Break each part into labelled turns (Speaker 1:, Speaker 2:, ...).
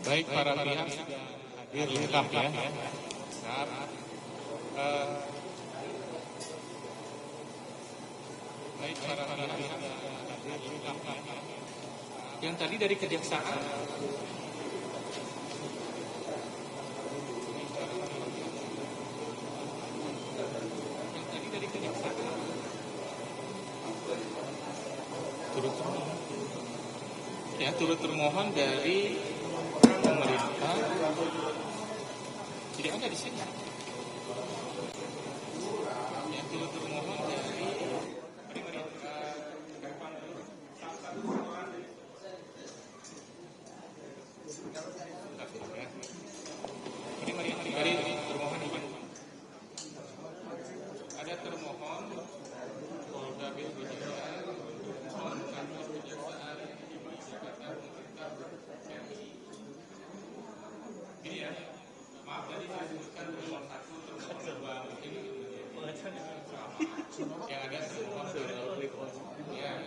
Speaker 1: Baik, para pihak sudah hadir lengkap ya. Lengkap. Baik, para pihak sudah hadir lengkap ya. Yang tadi dari kejaksaan. Yang tadi dari kejaksaan. Turut termohon dari pemerintah tidak ada di sini. Yang turut termohon dari pemerintah termohon ini ada termohon Polda Metro Jaya kantor kejaksaan tinggi Jakarta ini ya, maaf tadi saya sebutkan termohon 1, termohon 2 ini yang ada termohon ya,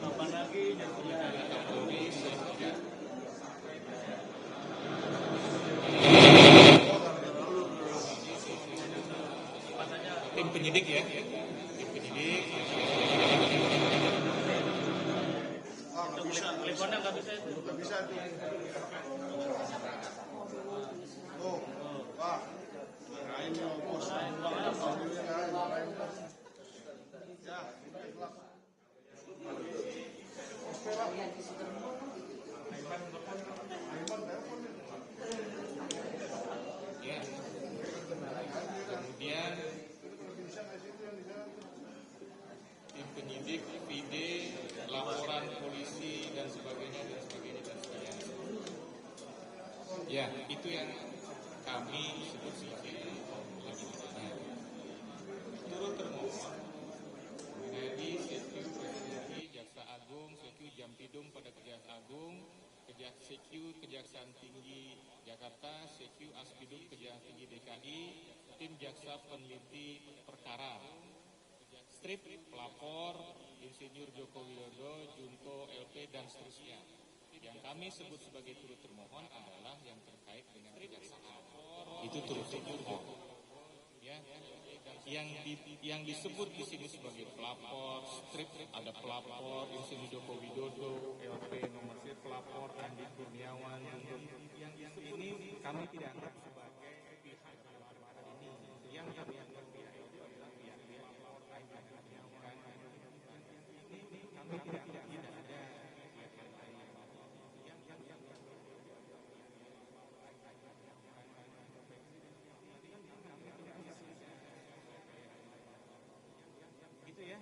Speaker 2: kapan lagi
Speaker 1: tim penyidik ya, tim penyidik.
Speaker 2: teleponnya nggak bisa itu. Nggak bisa itu. Oh, wah. Ini bos.
Speaker 1: Ya. Kemudian tim penyidik, PD, laporan polisi dan sebagainya. Ya, itu yang kami sebut sebagai lanjutan. Turut termohon dari CQ Presidensi Jaksa Agung, CQ Jampidum pada Kejaksaan Agung, CQ Kejaksaan Tinggi Jakarta, CQ Aspidum Kejaksaan Tinggi DKI, tim Jaksa Peneliti Perkara, strip pelapor, Insinyur Joko Widodo, Junto LP dan seterusnya. Yang kami sebut sebagai turut termohon adalah yang terkait dengan kejaksaan. Itu turut termohon. Ya, yang disebut di sini sebagai pelapor, strip ada pelapor, Insinyur Joko Widodo, LP nomor pelapor Andi Kurniawan. Yang ini kami tidak anggap sebagai pihak ini. Yang kami anggap pihak itu adalah pihak pelapor Andi Kurniawan. Ini kami tidak ada. Gitu ya.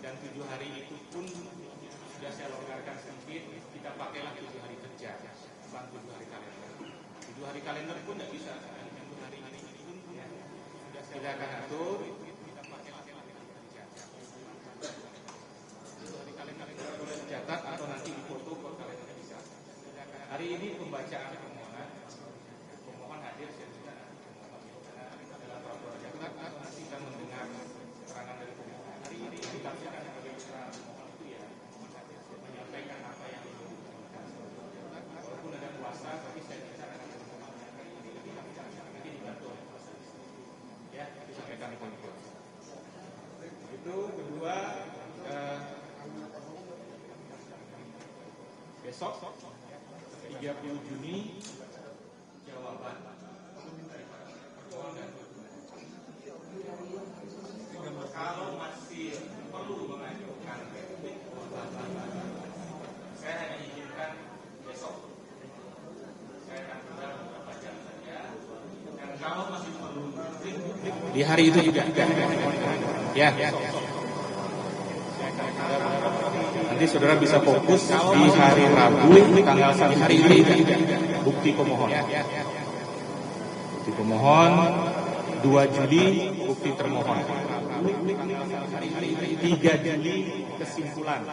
Speaker 1: Dan 7 hari itu pun sudah saya longgarkan sedikit, kita pakailah 7 hari kerja, bukan 7 hari karantina. kalender pun nggak bisa. Untuk hari ini pun ya, kita akan atur. Kita pakai hari kalender boleh dicatat atau nanti difoto ke kalender bisa. Hari ini pembacaan permohonan. Pemohon hadir sehingga nanti dalam peraturan jadwal nanti kita mendengar keterangan dari pemohon. Hari ini ditafsirkan sebagai keterangan pemohon itu ya menyampaikan apa yang diinginkan. Walaupun ada puasa, tapi saya bicara dengan pemohon hari ini nanti dibantu oleh proses. Ya, disampaikan di poin. Itu kedua, besok 30 Juni jawaban kalau masih perlu mengajukan saya hanya izinkan besok. Saya akan tinggal beberapa jam saja. Dan kalau masih perlu di hari itu juga. Ya. Nanti saudara bisa fokus di hari Rabu tanggal 1 hari ini bukti pemohon. Bukti pemohon 2 Juli bukti termohon. 3 Juli kesimpulan.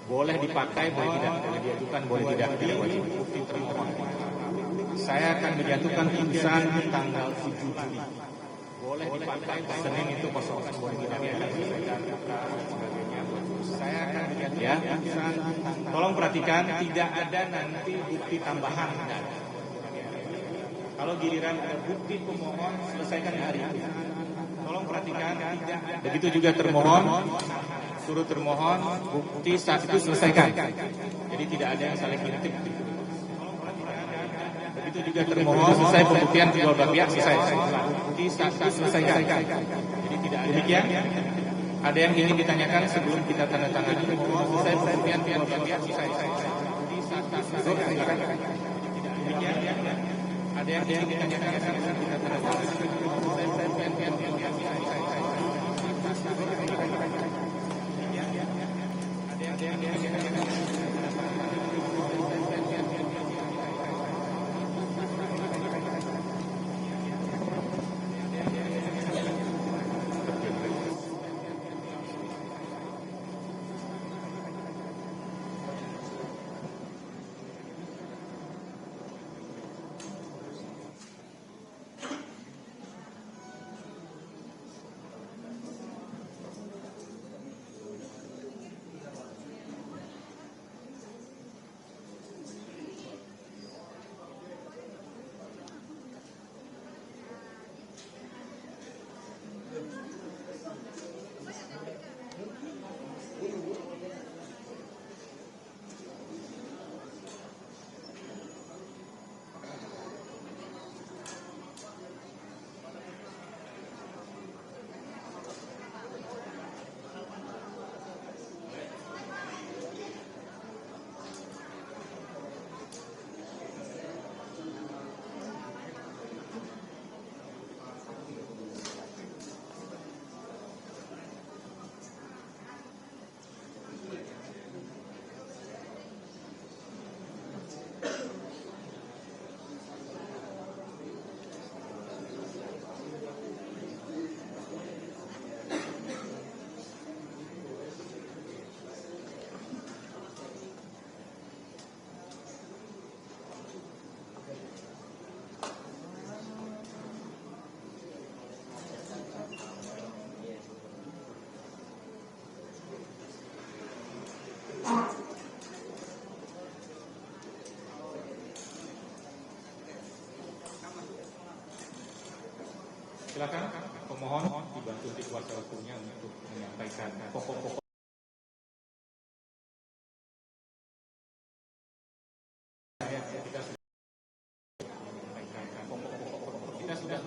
Speaker 1: Boleh dipakai, boleh tidak, boleh diajukan, boleh tidak wajib. Bukti termohon. Saya akan menjatuhkan putusan tanggal 7 Juli. Boleh dipakai, Senin itu kosong, boleh tidak diajukan. Saya akan ya. Tolong perhatikan, tidak ada nanti bukti tambahan. Kalau giliran ada bukti pemohon, selesaikan hari ini. Tolong perhatikan, tidak. Begitu juga termohon, suruh termohon, bukti saat itu selesaikan. Jadi tidak ada yang saling intip. Begitu juga termohon, selesai pembuktian kedua belah pihak, selesai. Bukti saat itu selesaikan. Jadi tidak ada. Demikian. Ada yang ingin ditanyakan sebelum kita tanda tangan? Selesai pembuktian kedua belah pihak, selesai. Demikian. Ada yang ingin ditanyakan sebelum kita tanda tangan? Selesai pembuktian kedua belah pihak, selesai. Ada yang ditanyakan? Silakan pemohon dibantu di kuasa hukumnya untuk menyampaikan pokok-pokok. Kita sudah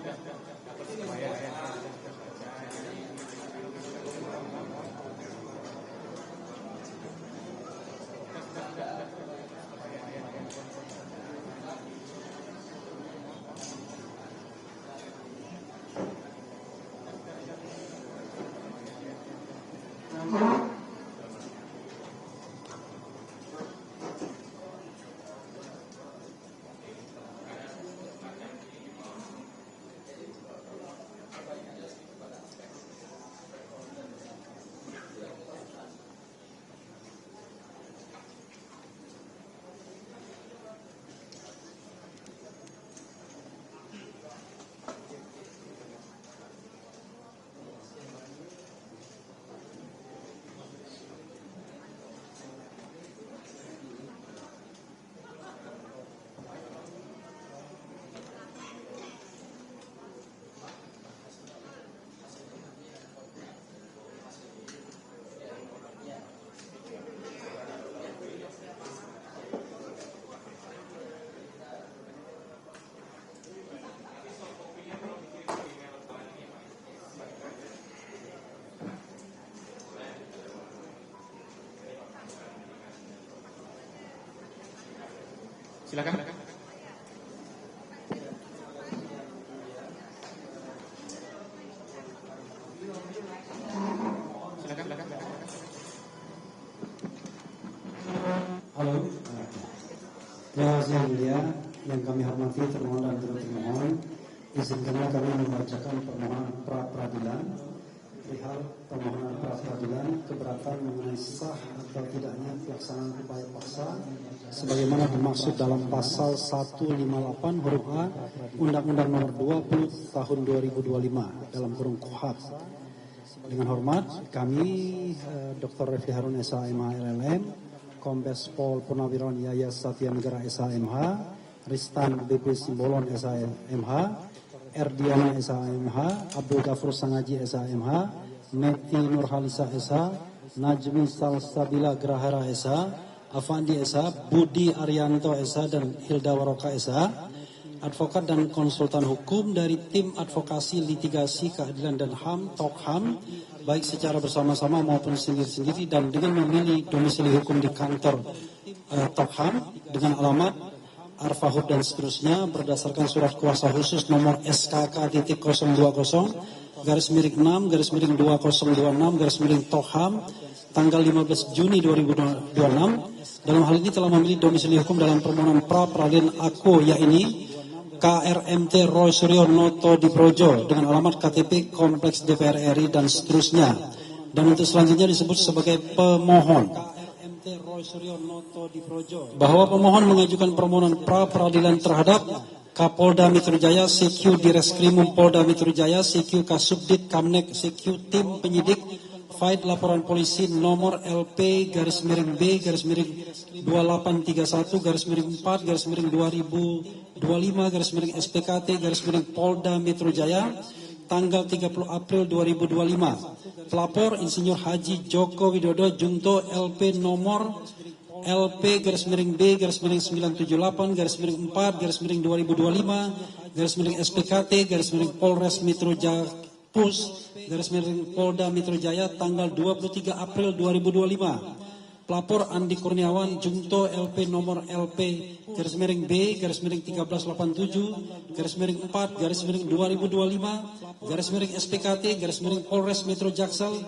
Speaker 1: Silakan.
Speaker 3: Halo. Yang mulia, yang kami hormati termohon dan turut termohon, izinkanlah kami membacakan permohonan pra peradilan perihal permohonan pra peradilan keberatan mengenai sah atau tidaknya pelaksanaan upaya paksa sebagaimana dimaksud dalam pasal 158 huruf A Undang-Undang Nomor 20 Tahun 2025 dalam kurung KUHP. Dengan hormat, kami Dr. Refli Harun SHMH LLM, Kombes Pol Purnawirawan Yayas Satya Negara SHMH, Ristan BP Simbolon SHMH, Erdiana SHMH, Abdul Ghafur Sangaji SHMH, Neti Nurhalisa SH, Najmi Salsabila Grahara SH, Afandi SH, Budi Arianto SH, dan Hilda Waroka SH, advokat dan konsultan hukum dari tim advokasi litigasi keadilan dan HAM Tokham, baik secara bersama-sama maupun sendiri-sendiri dan dengan memilih domisili hukum di kantor Tokham dengan alamat Arfahud dan seterusnya berdasarkan surat kuasa khusus nomor SKK.020-6/2026 Tokham tanggal 15 Juni 2026. Dalam hal ini telah memilih domisili hukum dalam permohonan pra peradilan aku yakni KRMT Roy Suryo Noto Diprojo dengan alamat KTP Kompleks DPR RI dan seterusnya. Dan untuk selanjutnya disebut sebagai pemohon. Bahwa pemohon mengajukan permohonan pra peradilan terhadap Kapolda Metro Jaya, CQ Direskrimum Polda Metro Jaya, CQ Kasubdit Kamnek, CQ Tim Penyidik, File laporan polisi nomor LP /B/2831/4/2025/SPKT Polda Metro Jaya tanggal 30 April 2025. Pelapor Insinyur Haji Joko Widodo Junto LP nomor LP-B/B/4/2025/SPKT Polres Metro Polda Metro Jaya tanggal 23 April 2025. Pelapor Andi Kurniawan Junto LP nomor LP-B/1387/4/2025/SPKT Polres Metro Jaksel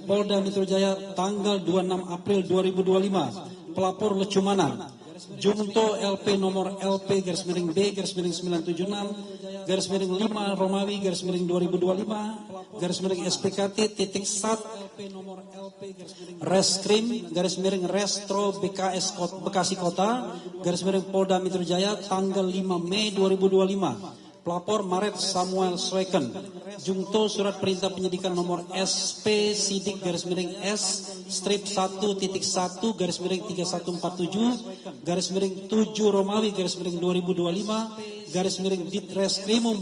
Speaker 3: Polda Metro Jaya tanggal 26 April 2025. Pelapor Lecumana Junto LP nomor LP-B/976/5 Romawi/2025/SPKT _1 Reskrim_Restro BKS Bekasi Kota Polda Metro Jaya tanggal 5 Mei 2025. Pelapor Maret Samuel Sweken Junto surat perintah penyidikan nomor SP Sidik _S/1.1/3147 Romawi/2025 Ditreskrimum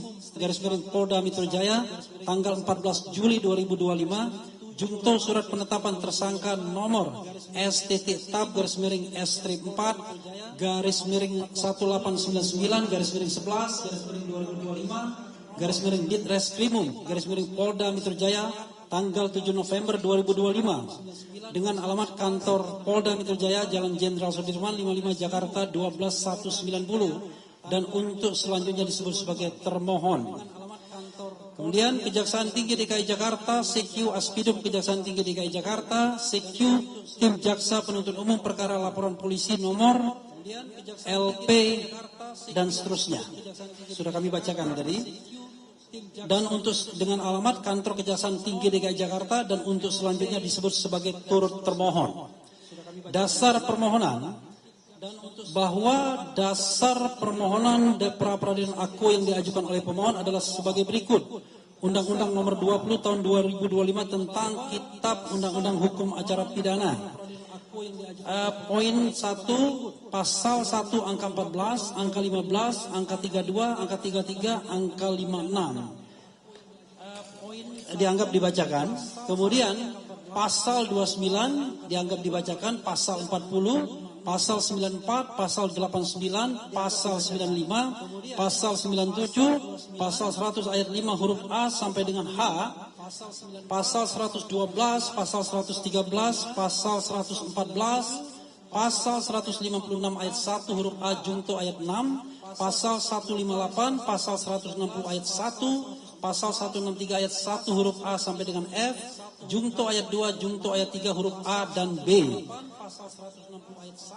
Speaker 3: Polda Metro Jaya tanggal 14 Juli 2025. Junto surat penetapan tersangka nomor S/tab/S3/4/1899/11/2025 Ditreskrimum Polda Metro Jaya tanggal 7 November 2025 dengan alamat kantor Polda Metro Jaya Jalan Jenderal Sudirman 55 Jakarta 12190 dan untuk selanjutnya disebut sebagai termohon. Kemudian Kejaksaan Tinggi DKI Jakarta, CQ Aspidum Kejaksaan Tinggi DKI Jakarta, CQ Tim Jaksa Penuntut Umum perkara laporan polisi nomor LP dan seterusnya. Sudah kami bacakan tadi. Dan untuk dengan alamat kantor Kejaksaan Tinggi DKI Jakarta dan untuk selanjutnya disebut sebagai turut termohon. Dasar permohonan bahwa dasar permohonan pra peradilan aku yang diajukan oleh pemohon adalah sebagai berikut. Undang-Undang Nomor 20 Tahun 2025 tentang Kitab Undang-Undang Hukum Acara Pidana. Poin 1 pasal 1 angka 14, angka 15, angka 32, angka 33, angka 56 dianggap dibacakan. Kemudian pasal 29 dianggap dibacakan, pasal 40, pasal 94, pasal 89, pasal 95, pasal 97, pasal 100 ayat 5 huruf A sampai dengan H, pasal 112, pasal 113, pasal 114,
Speaker 4: pasal 156 ayat 1 huruf A jungto ayat 6, pasal 158, pasal 160 ayat 1, pasal 163 ayat 1 huruf A sampai dengan F, jungto ayat 2, jungto ayat 3 huruf A dan B.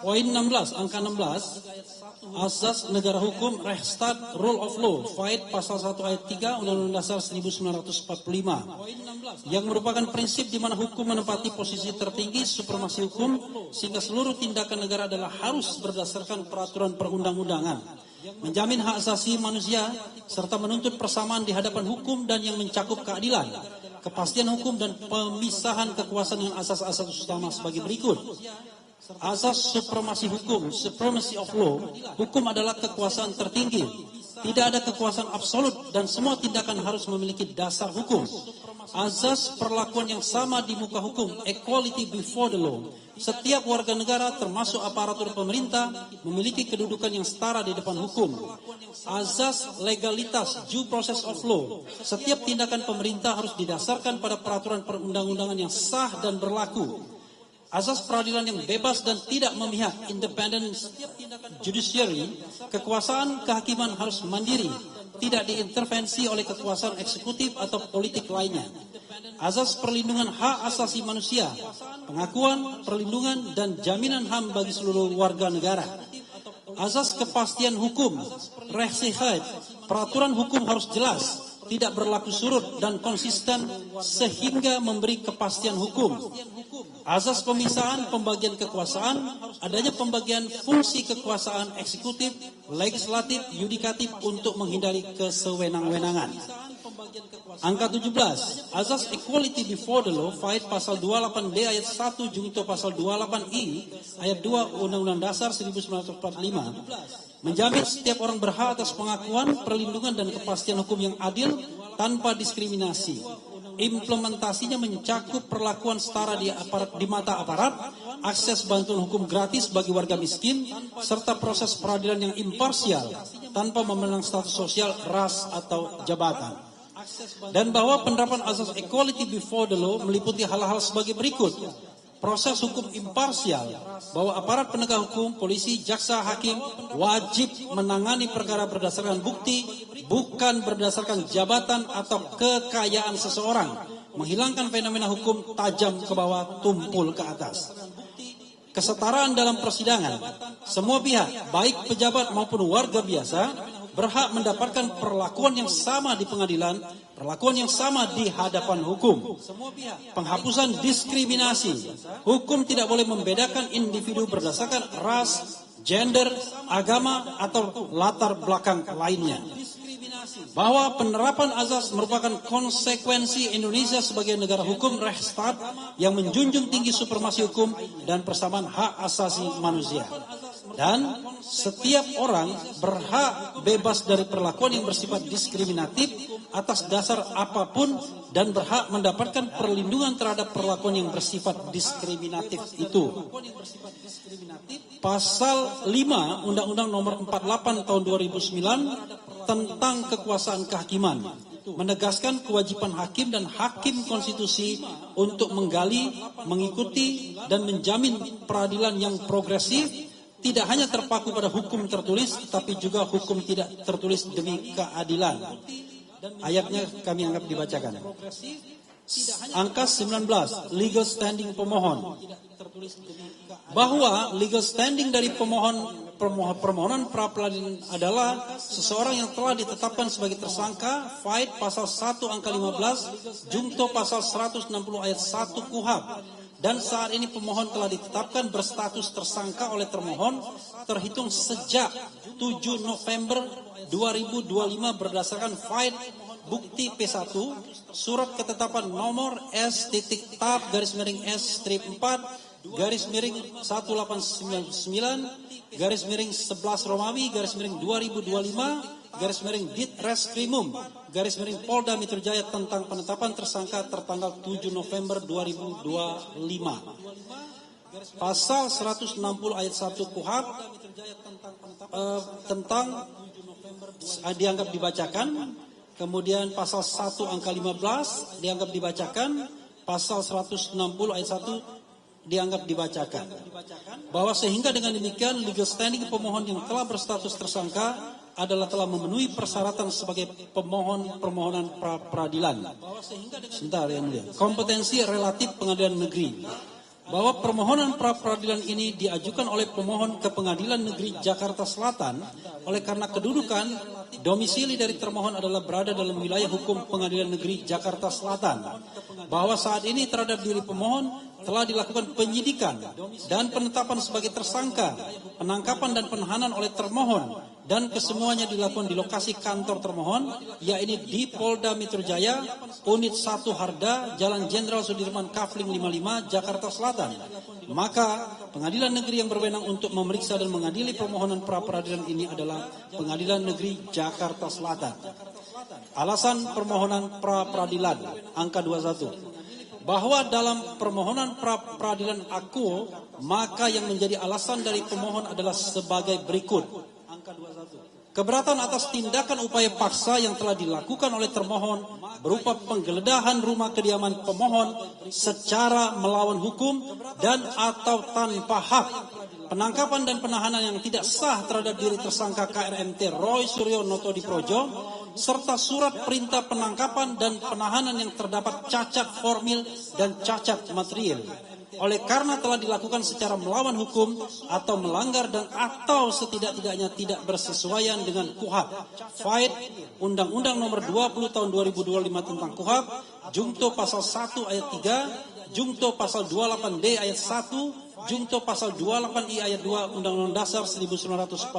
Speaker 4: Poin 16, angka 16, asas negara hukum, Rechtsstaat, Rule of Law, Fight pasal 1 ayat 3 Undang-Undang Dasar 1945, yang merupakan prinsip di mana hukum menempati posisi tertinggi supremasi hukum, sehingga seluruh tindakan negara adalah harus berdasarkan peraturan perundang-undangan, menjamin hak asasi manusia, serta menuntut persamaan di hadapan hukum dan yang mencakup keadilan, kepastian hukum dan pemisahan kekuasaan dengan asas-asas utama sebagai berikut. Asas supremasi hukum, supremacy of law, hukum adalah kekuasaan tertinggi. Tidak ada kekuasaan absolut dan semua tindakan harus memiliki dasar hukum. Asas perlakuan yang sama di muka hukum, equality before the law. Setiap warga negara termasuk aparatur pemerintah memiliki kedudukan yang setara di depan hukum. Asas legalitas, due process of law. Setiap tindakan pemerintah harus didasarkan pada peraturan perundang-undangan yang sah dan berlaku. Asas peradilan yang bebas dan tidak memihak, independent judiciary, kekuasaan kehakiman harus mandiri, tidak diintervensi oleh kekuasaan eksekutif atau politik lainnya. Asas perlindungan hak asasi manusia, pengakuan, perlindungan, dan jaminan HAM bagi seluruh warga negara. Asas kepastian hukum, Rechtssicherheit, peraturan hukum harus jelas, tidak berlaku surut dan konsisten sehingga memberi kepastian hukum. Asas pemisahan pembagian kekuasaan, adanya pembagian fungsi kekuasaan eksekutif, legislatif, yudikatif untuk menghindari kesewenang-wenangan. Angka 17, asas equality before the law, Fight pasal 28B ayat 1 jungto pasal 28I ayat 2 Undang-Undang Dasar 1945, menjamin setiap orang berhak atas pengakuan, perlindungan dan kepastian hukum yang adil tanpa diskriminasi. Implementasinya mencakup perlakuan setara di mata aparat, akses bantuan hukum gratis bagi warga miskin, serta proses peradilan yang imparsial tanpa memandang status sosial, ras atau jabatan. Dan bahwa penerapan asas equality before the law meliputi hal-hal sebagai berikut. Proses hukum imparsial, bahwa aparat penegak hukum, polisi, jaksa, hakim wajib menangani perkara berdasarkan bukti, bukan berdasarkan jabatan atau kekayaan seseorang, menghilangkan fenomena hukum tajam ke bawah, tumpul ke atas. Kesetaraan dalam persidangan, semua pihak, baik pejabat maupun warga biasa, berhak mendapatkan perlakuan yang sama di pengadilan, perlakuan yang sama di hadapan hukum. Penghapusan diskriminasi. Hukum tidak boleh membedakan individu berdasarkan ras, gender, agama, atau latar belakang lainnya. Bahwa penerapan azas merupakan konsekuensi Indonesia sebagai negara hukum Rechtsstaat yang menjunjung tinggi supremasi hukum dan persamaan hak asasi manusia. Dan setiap orang berhak bebas dari perlakuan yang bersifat diskriminatif atas dasar apapun dan berhak mendapatkan perlindungan terhadap perlakuan yang bersifat diskriminatif itu. Pasal 5 Undang-Undang Nomor 48 Tahun 2009 tentang kekuasaan kehakiman menegaskan kewajiban hakim dan hakim konstitusi untuk menggali, mengikuti, dan menjamin peradilan yang progresif, tidak hanya terpaku pada hukum tertulis, tapi juga hukum tidak tertulis demi keadilan. Ayatnya kami anggap dibacakan. Angka 19, legal standing pemohon. Bahwa legal standing dari permohonan pra-peradilan adalah seseorang yang telah ditetapkan sebagai tersangka, Fight pasal 1 angka 15, jungto pasal 160 ayat 1 KUHP. Dan saat ini pemohon telah ditetapkan berstatus tersangka oleh termohon terhitung sejak 7 November 2025 berdasarkan Fight bukti P1 surat ketetapan nomor S.4-4-1899-11 Romawi /2025 Dit Reskrimum Polda Metro Jaya tentang penetapan tersangka tertanggal 7 November 2025. Pasal 160 ayat 1 KUHP tentang dianggap dibacakan. Kemudian pasal 1 angka 15 dianggap dibacakan. Pasal 160 ayat 1 dianggap dibacakan. Bahwa sehingga dengan demikian legal standing pemohon yang telah berstatus tersangka adalah telah memenuhi persyaratan sebagai pemohon permohonan pra peradilan. Sebentar yang mulia. Kompetensi relatif pengadilan negeri. Bahwa permohonan pra peradilan ini diajukan oleh pemohon ke Pengadilan Negeri Jakarta Selatan oleh karena kedudukan domisili dari termohon adalah berada dalam wilayah hukum Pengadilan Negeri Jakarta Selatan. Bahwa saat ini terhadap diri pemohon telah dilakukan penyidikan dan penetapan sebagai tersangka, penangkapan dan penahanan oleh termohon, dan kesemuanya dilakukan di lokasi kantor termohon, yaitu di Polda Metro Jaya, Unit 1 Harda, Jalan Jenderal Sudirman Kafling 55, Jakarta Selatan. Maka pengadilan negeri yang berwenang untuk memeriksa dan mengadili permohonan pra peradilan ini adalah Pengadilan Negeri Jakarta Selatan. Alasan permohonan pra peradilan angka 21. Bahwa dalam permohonan pra peradilan akuo, maka yang menjadi alasan dari pemohon adalah sebagai berikut. Keberatan atas tindakan upaya paksa yang telah dilakukan oleh termohon berupa penggeledahan rumah kediaman pemohon secara melawan hukum dan atau tanpa hak, penangkapan dan penahanan yang tidak sah terhadap diri tersangka KRMT Roy Suryo Noto Diprojo, serta surat perintah penangkapan dan penahanan yang terdapat cacat formil dan cacat material. Oleh karena telah dilakukan secara melawan hukum atau melanggar dan atau setidak-tidaknya tidak bersesuaian dengan KUHAP, Faid Undang-Undang Nomor 20 Tahun 2025 tentang KUHAP, Jungto Pasal 1 Ayat 3, Jungto Pasal 28D Ayat 1, Jungto Pasal 28I Ayat 2 Undang-Undang Dasar 1945.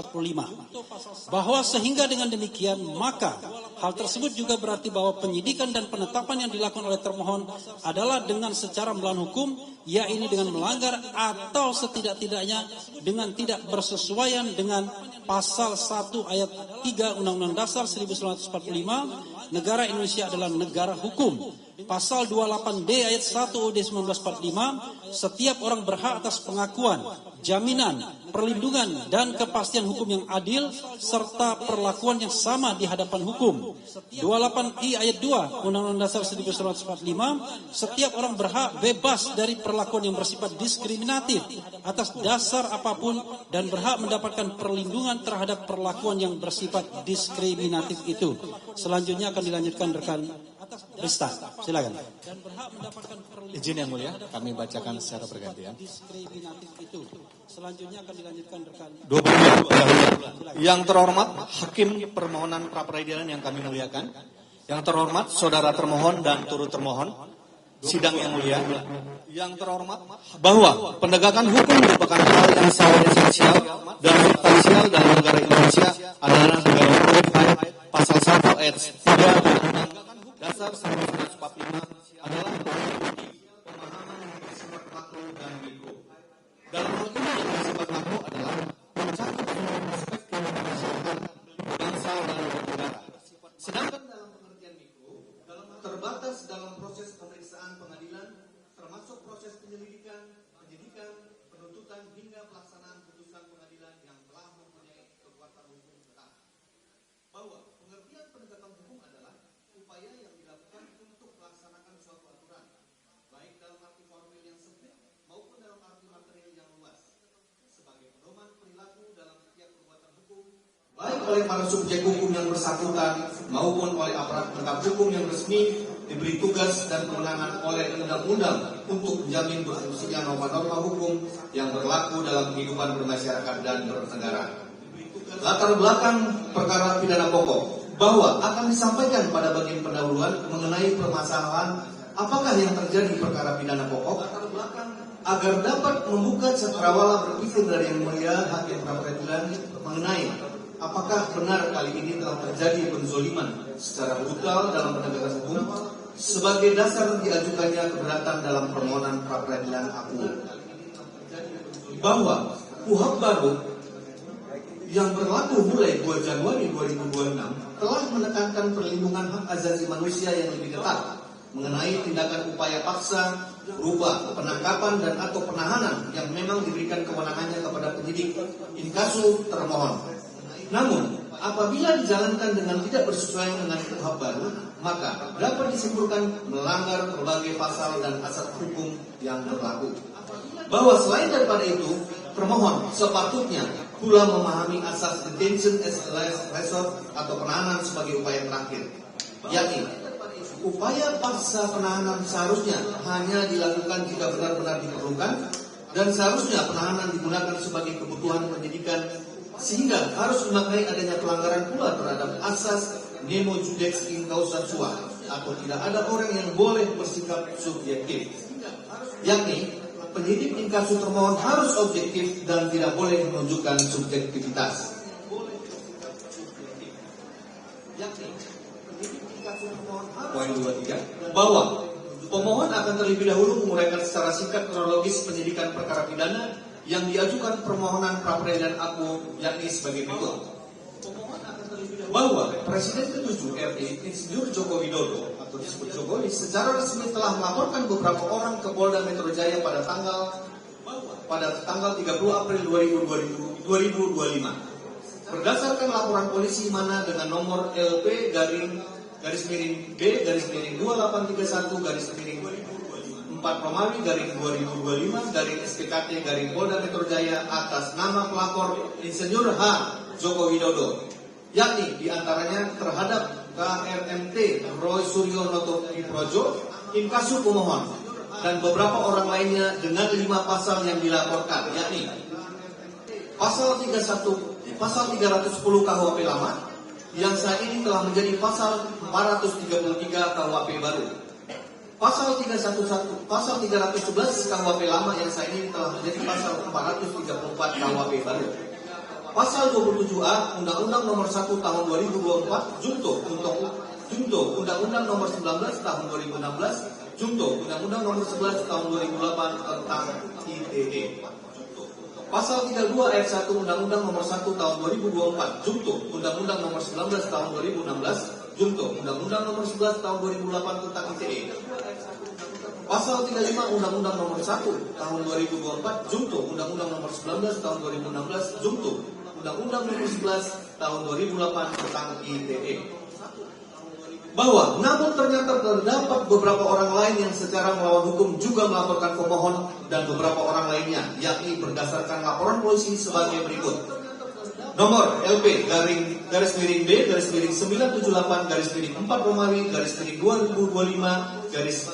Speaker 4: Bahwa sehingga dengan demikian maka hal tersebut juga berarti bahwa penyidikan dan penetapan yang dilakukan oleh termohon adalah dengan secara melawan hukum, yaitu dengan melanggar atau setidak-tidaknya dengan tidak bersesuaian dengan Pasal 1 Ayat 3 Undang-Undang Dasar 1945, negara Indonesia adalah negara hukum. Pasal 28D Ayat 1 UUD 1945, setiap orang berhak atas pengakuan, jaminan, perlindungan, dan kepastian hukum yang adil, serta perlakuan yang sama di hadapan hukum. 28I Ayat 2 Undang-Undang Dasar 1945, setiap orang berhak bebas dari perlakuan yang bersifat diskriminatif atas dasar apapun dan berhak mendapatkan perlindungan terhadap perlakuan yang bersifat diskriminatif itu. Selanjutnya akan dilanjutkan rekan Rista, silakan.
Speaker 1: Izin yang mulia, kami bacakan secara bergantian.
Speaker 4: Selanjutnya akan dilanjutkan rekan
Speaker 5: 22. Yang terhormat Hakim permohonan pra peradilan yang kami muliakan, yang terhormat saudara termohon dan turut termohon, sidang yang mulia, yang terhormat bahwa penegakan hukum merupakan hal yang sangat esensial dan substansial dalam negara Indonesia adalah negara hukum. Pasal 1 ayat 3 Undang-Undang Dasar 1945 adalah pemahaman yang bersifat makro dan mikro. Dalam hal ini yang bersifat makro adalah mencakup semua aspek kehidupan bangsa dan bernegara. Sedangkan dalam pengertian mikro, dalam terbatas dalam proses pemeriksaan pengadilan, termasuk proses penyelidikan, penyidikan, penuntutan hingga pelaksanaan putusan pengadilan yang telah mempunyai kekuatan hukum tetap. Bahwa pengertian penegakan hukum adalah upaya yang dilakukan untuk melaksanakan suatu aturan, baik dalam arti formil yang sempit maupun dalam arti material yang luas, sebagai pedoman perilaku dalam setiap perbuatan hukum, baik oleh para subjek hukum yang bersangkutan maupun oleh aparat penegak hukum yang resmi diberi tugas dan kewenangan oleh undang-undang untuk menjamin berfungsinya norma-norma hukum yang berlaku dalam kehidupan bermasyarakat dan bernegara. Latar belakang perkara pidana pokok bahwa akan disampaikan pada bagian pendahuluan mengenai permasalahan apakah yang terjadi perkara pidana pokok agar dapat membuka cakrawala berpikir dari yang mulia hakim pra peradilan mengenai apakah benar kali ini telah terjadi penzoliman secara brutal dalam penegakan hukum sebagai dasar diajukannya keberatan dalam permohonan pra peradilan akuo. Bahwa KUHAP baru yang berlaku mulai 2 Januari 2026 telah menekankan perlindungan hak asasi manusia yang lebih ketat mengenai tindakan upaya paksa berupa penangkapan dan atau penahanan yang memang diberikan kewenangannya kepada penyidik in casu termohon. Namun, apabila dijalankan dengan tidak bersesuaian dengan KUHP baru, maka dapat disimpulkan melanggar berbagai pasal dan asas hukum yang berlaku. Bahwa selain daripada itu, termohon sepatutnya pula memahami asas detention as a last resort atau penahanan sebagai upaya terakhir, yakni upaya paksa penahanan seharusnya hanya dilakukan jika benar-benar diperlukan, dan seharusnya penahanan digunakan sebagai kebutuhan penyidikan, sehingga harus dimaknai adanya pelanggaran pula terhadap asas nemo judex in causa sua, atau tidak ada orang yang boleh bersikap subjektif, yakni penyidik inkasu termohon harus objektif dan tidak boleh menunjukkan subjektivitas. Poin 23, bahwa pemohon akan terlebih dahulu menguraikan secara singkat kronologis penyidikan perkara pidana yang diajukan permohonan pra-peradilan aku, yakni sebagai berikut. Bahwa Presiden ke-7 RI Insinyur Joko Widodo atau disebut Jokowi secara resmi telah melaporkan beberapa orang ke Polda Metro Jaya pada tanggal 30 April 2025. Berdasarkan laporan polisi mana dengan nomor LP garis miring B garis miring 2831 garis miring 4 Romawi garing 2025 garing SPKT garing Polda Metro Jaya atas nama pelapor Insinyur H. Joko Widodo, yakni diantaranya terhadap KRMT Roy Suryo Noto Projo, inkasu pemohon, dan beberapa orang lainnya dengan 5 pasal yang dilaporkan, yakni pasal 310 KUHP lama yang saat ini telah menjadi pasal 433 KUHP baru. Pasal 311 KUHP lama yang saat ini telah menjadi pasal 434 KUHP baru. Pasal 27A Undang-Undang Nomor 1 Tahun 2024 Junto Undang-Undang Nomor 19 Tahun 2016 Junto Undang-Undang Nomor 11 Tahun 2008 tentang ITE. Pasal 32 ayat 1 Undang-Undang Nomor 1 Tahun 2024 Junto Undang-Undang Nomor 19 Tahun 2016 Junto Undang-Undang Nomor 11 Tahun 2008 tentang ITE. Pasal 35 Undang-Undang Nomor 1 Tahun 2024 Junto Undang-Undang Nomor 19 Tahun 2016 Junto Undang-Undang Nomor 11 Tahun 2008 tentang ITE. Bahwa namun ternyata terdapat beberapa orang lain yang secara melawan hukum juga melaporkan pemohon dan beberapa orang lainnya, yakni berdasarkan laporan polisi sebagai berikut. Nomor LP garis miring B garis miring 978 garis miring 4 Romawi garis miring 2025 garis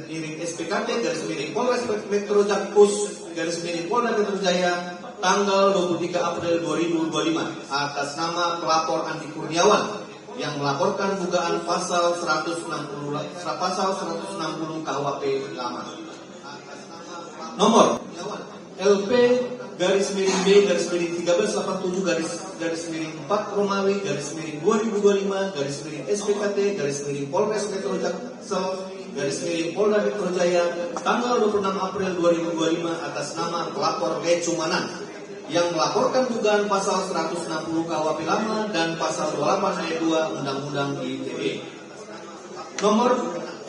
Speaker 5: miring SPKT garis miring Polres Metro Jaya garis miring Polda Metro Jaya tanggal 23 April 2025 atas nama pelapor Andi Kurniawan yang melaporkan dugaan pasal 160 KUHP lama. Nomor LP garis miring B garis miring 1387 garis miring 4 Romawi garis miring 2025 garis miring SPKT garis miring Polres Metro Jaya garis miring Polda Metro Jaya tanggal 26 April 2025 atas nama pelapor Lecumanan yang melaporkan dugaan pasal 160 KUHP lama dan pasal 28 ayat 2 Undang-Undang ITE. Nomor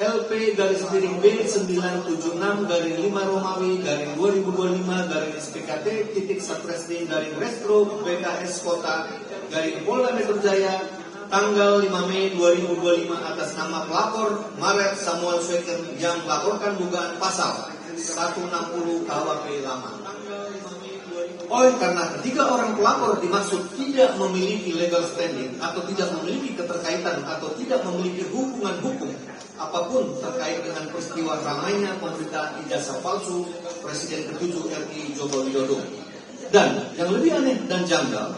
Speaker 5: LP garis miring B 976 garing 5 Romawi garing 2025 garing SPKT titik Satreskrim garing Restro BKS Kota garing Polda Metro Jaya tanggal 5 Mei 2025 atas nama pelapor Maret Samuel Sweken yang melaporkan dugaan pasal 160 KUHP lama. Oleh karena ketiga orang pelapor dimaksud tidak memiliki legal standing atau tidak memiliki keterkaitan atau tidak memiliki hubungan hukum apapun terkait dengan peristiwa ramainya pemberitaan ijazah palsu Presiden ke-7 RI Joko Widodo. Dan yang lebih aneh dan janggal,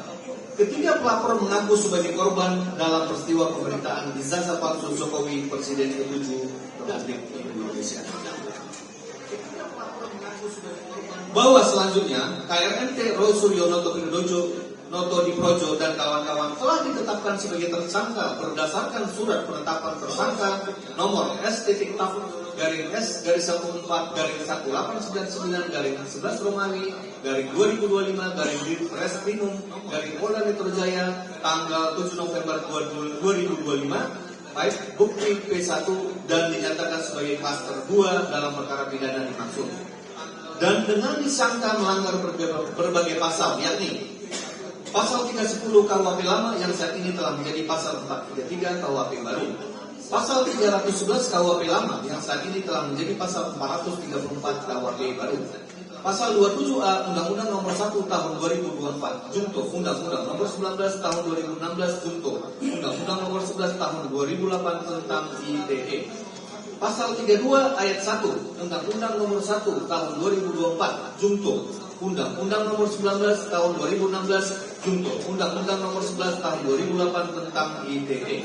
Speaker 5: ketiga pelapor mengaku sebagai korban dalam peristiwa pemberitaan ijazah palsu Jokowi Presiden ke-7 Republik Indonesia. Bahwa selanjutnya KRMT Roy Suryo Noto Projo dan kawan-kawan telah ditetapkan sebagai tersangka berdasarkan surat penetapan tersangka nomor S.TAF garing S garis 14 garing 1899 garing 11 Romawi garing 2025 garing Reskrimum garing Polda Metro Jaya tanggal 7 November 2025 baik bukti P1 dan dinyatakan sebagai klaster 2 dalam perkara pidana dimaksud. Dan dengan disangka melanggar berbagai pasal, yakni Pasal 310 KUHP lama yang saat ini telah menjadi pasal 433 KUHP baru. Pasal 311 KUHP lama yang saat ini telah menjadi pasal 434 KUHP baru. Pasal 27A Undang-Undang Nomor 1 Tahun 2024 Junto Undang-Undang Nomor 19 Tahun 2016 Junto Undang-Undang Nomor 11 Tahun 2008 tentang ITE. Pasal 32 ayat 1 Undang-Undang Nomor 1 Tahun 2024 Junto Undang-Undang Nomor 19 Tahun 2016 Junto Undang-Undang Nomor 11 Tahun 2008 tentang ITE.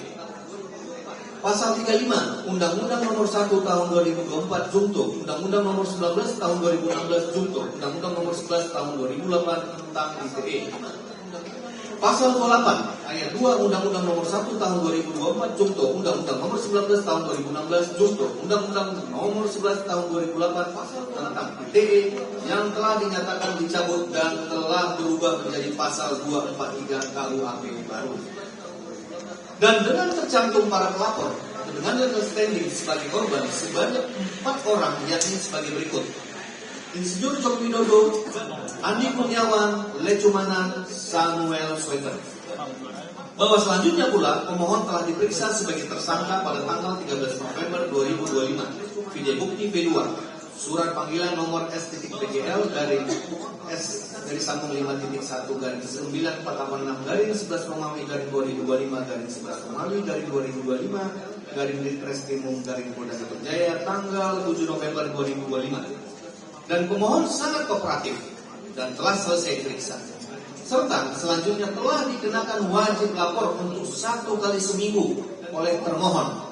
Speaker 5: Pasal 35 Undang-Undang Nomor 1 Tahun 2024 Junto Undang-Undang Nomor 19 Tahun 2016 Junto Undang-Undang Nomor 11 Tahun 2008 tentang ITE. Pasal 28 ayat 2 Undang-Undang Nomor 1 Tahun 2024 Junto Undang-Undang Nomor 19 Tahun 2016 Junto Undang-Undang Nomor 11 Tahun 2008 tentang ITE yang telah dinyatakan dicabut dan telah berubah menjadi pasal 243 KUHP baru. Dan dengan tercantum para pelapor dengan legal standing sebagai korban sebanyak 4 orang, yakni sebagai berikut: Insinyur Joko Widodo, Andi Kurniawan, Lecumanan, Samuel Sweter. Bahwa selanjutnya pula pemohon telah diperiksa sebagai tersangka pada tanggal 13 November 2025. Video bukti B2, surat panggilan nomor S.PGL dari S dari sambung 5.1 garing 9486 garing 11 Romawi garing 2025 garing 11 Romawi garing 2025 garing Ditreskrimum garing Polda Metro Jaya tanggal 7 November 2025. Dan pemohon sangat kooperatif dan telah selesai diperiksa. Serta selanjutnya telah dikenakan wajib lapor untuk 1 kali seminggu oleh termohon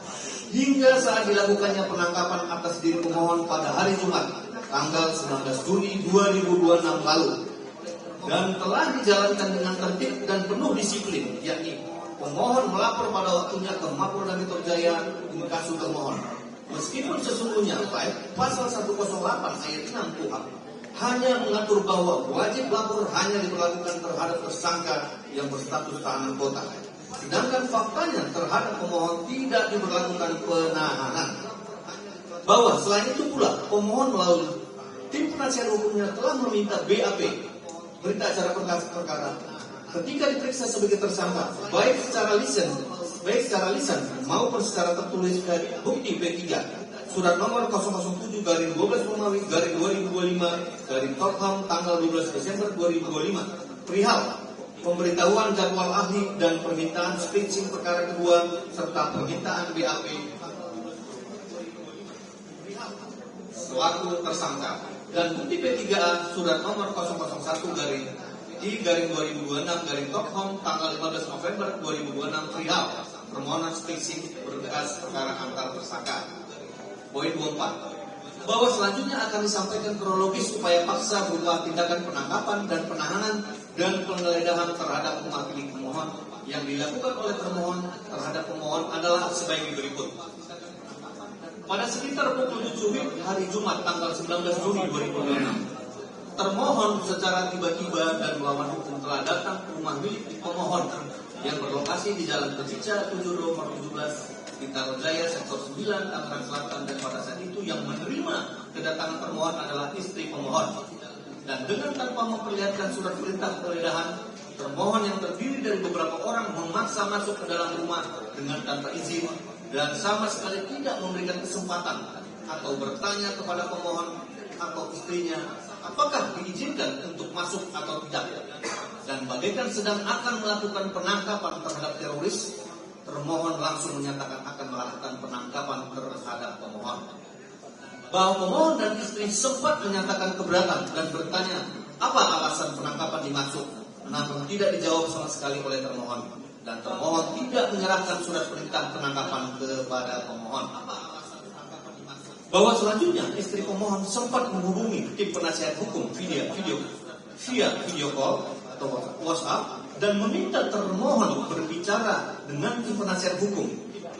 Speaker 5: hingga saat dilakukannya penangkapan atas diri pemohon pada hari Jumat tanggal 19 Juni 2026 lalu, dan telah dijalankan dengan tertib dan penuh disiplin, yakni pemohon melapor pada waktunya ke Mapolda Metro Jaya in kasu termohon. Meskipun sesungguhnya baik pasal 108 ayat 6 KUHP hanya mengatur bahwa wajib lapor hanya diberlakukan terhadap tersangka yang berstatus tahanan kota, sedangkan faktanya terhadap pemohon tidak diberlakukan penahanan. Bahwa selain itu pula pemohon melalui tim penasihat hukumnya telah meminta BAP, berita acara perkara, ketika diperiksa sebagai tersangka baik secara lisan maupun secara tertulis dari bukti B3 surat nomor 007 garing 12 Romawi garing 2025 garing Topham tanggal 12 Desember 2025 perihal pemberitahuan jadwal ahli dan permintaan spritsing perkara kedua serta permintaan BAP selaku tersangka, dan bukti P3A surat nomor 001 garing 2026 garing Topham tanggal 15 November 2026 perihal permohonan spritsing berkas perkara antar tersangka. Poin 24, bahwa selanjutnya akan disampaikan kronologis upaya paksa berupa tindakan penangkapan dan penahanan dan penggeledahan terhadap mewakili pemohon yang dilakukan oleh termohon terhadap pemohon adalah sebagai berikut. Pada sekitar pukul 7 WIB hari Jumat tanggal 19 Juni 2026, termohon secara tiba-tiba dan melawan hukum telah datang ke rumah milik pemohon yang berlokasi di Jalan Pecica 7 nomor 17 Bintaro Jaya sektor 9 Tangerang Selatan, dan pada saat itu yang menerima kedatangan termohon adalah istri pemohon. Dan dengan tanpa memperlihatkan surat perintah penggeledahan, termohon yang terdiri dari beberapa orang memaksa masuk ke dalam rumah dengan tanpa izin dan sama sekali tidak memberikan kesempatan atau bertanya kepada pemohon atau istrinya apakah diizinkan untuk masuk atau tidak. Dan bagaikan sedang akan melakukan penangkapan terhadap teroris, termohon langsung menyatakan akan melakukan penangkapan terhadap pemohon. Bahwa pemohon dan istri sempat menyatakan keberatan dan bertanya apa alasan penangkapan dimaksud, namun tidak dijawab sama sekali oleh termohon, dan termohon tidak menyerahkan surat perintah penangkapan kepada pemohon. Bahwa selanjutnya istri pemohon sempat menghubungi tim penasihat hukum via video call atau WhatsApp dan meminta termohon berbicara dengan tim penasihat hukum,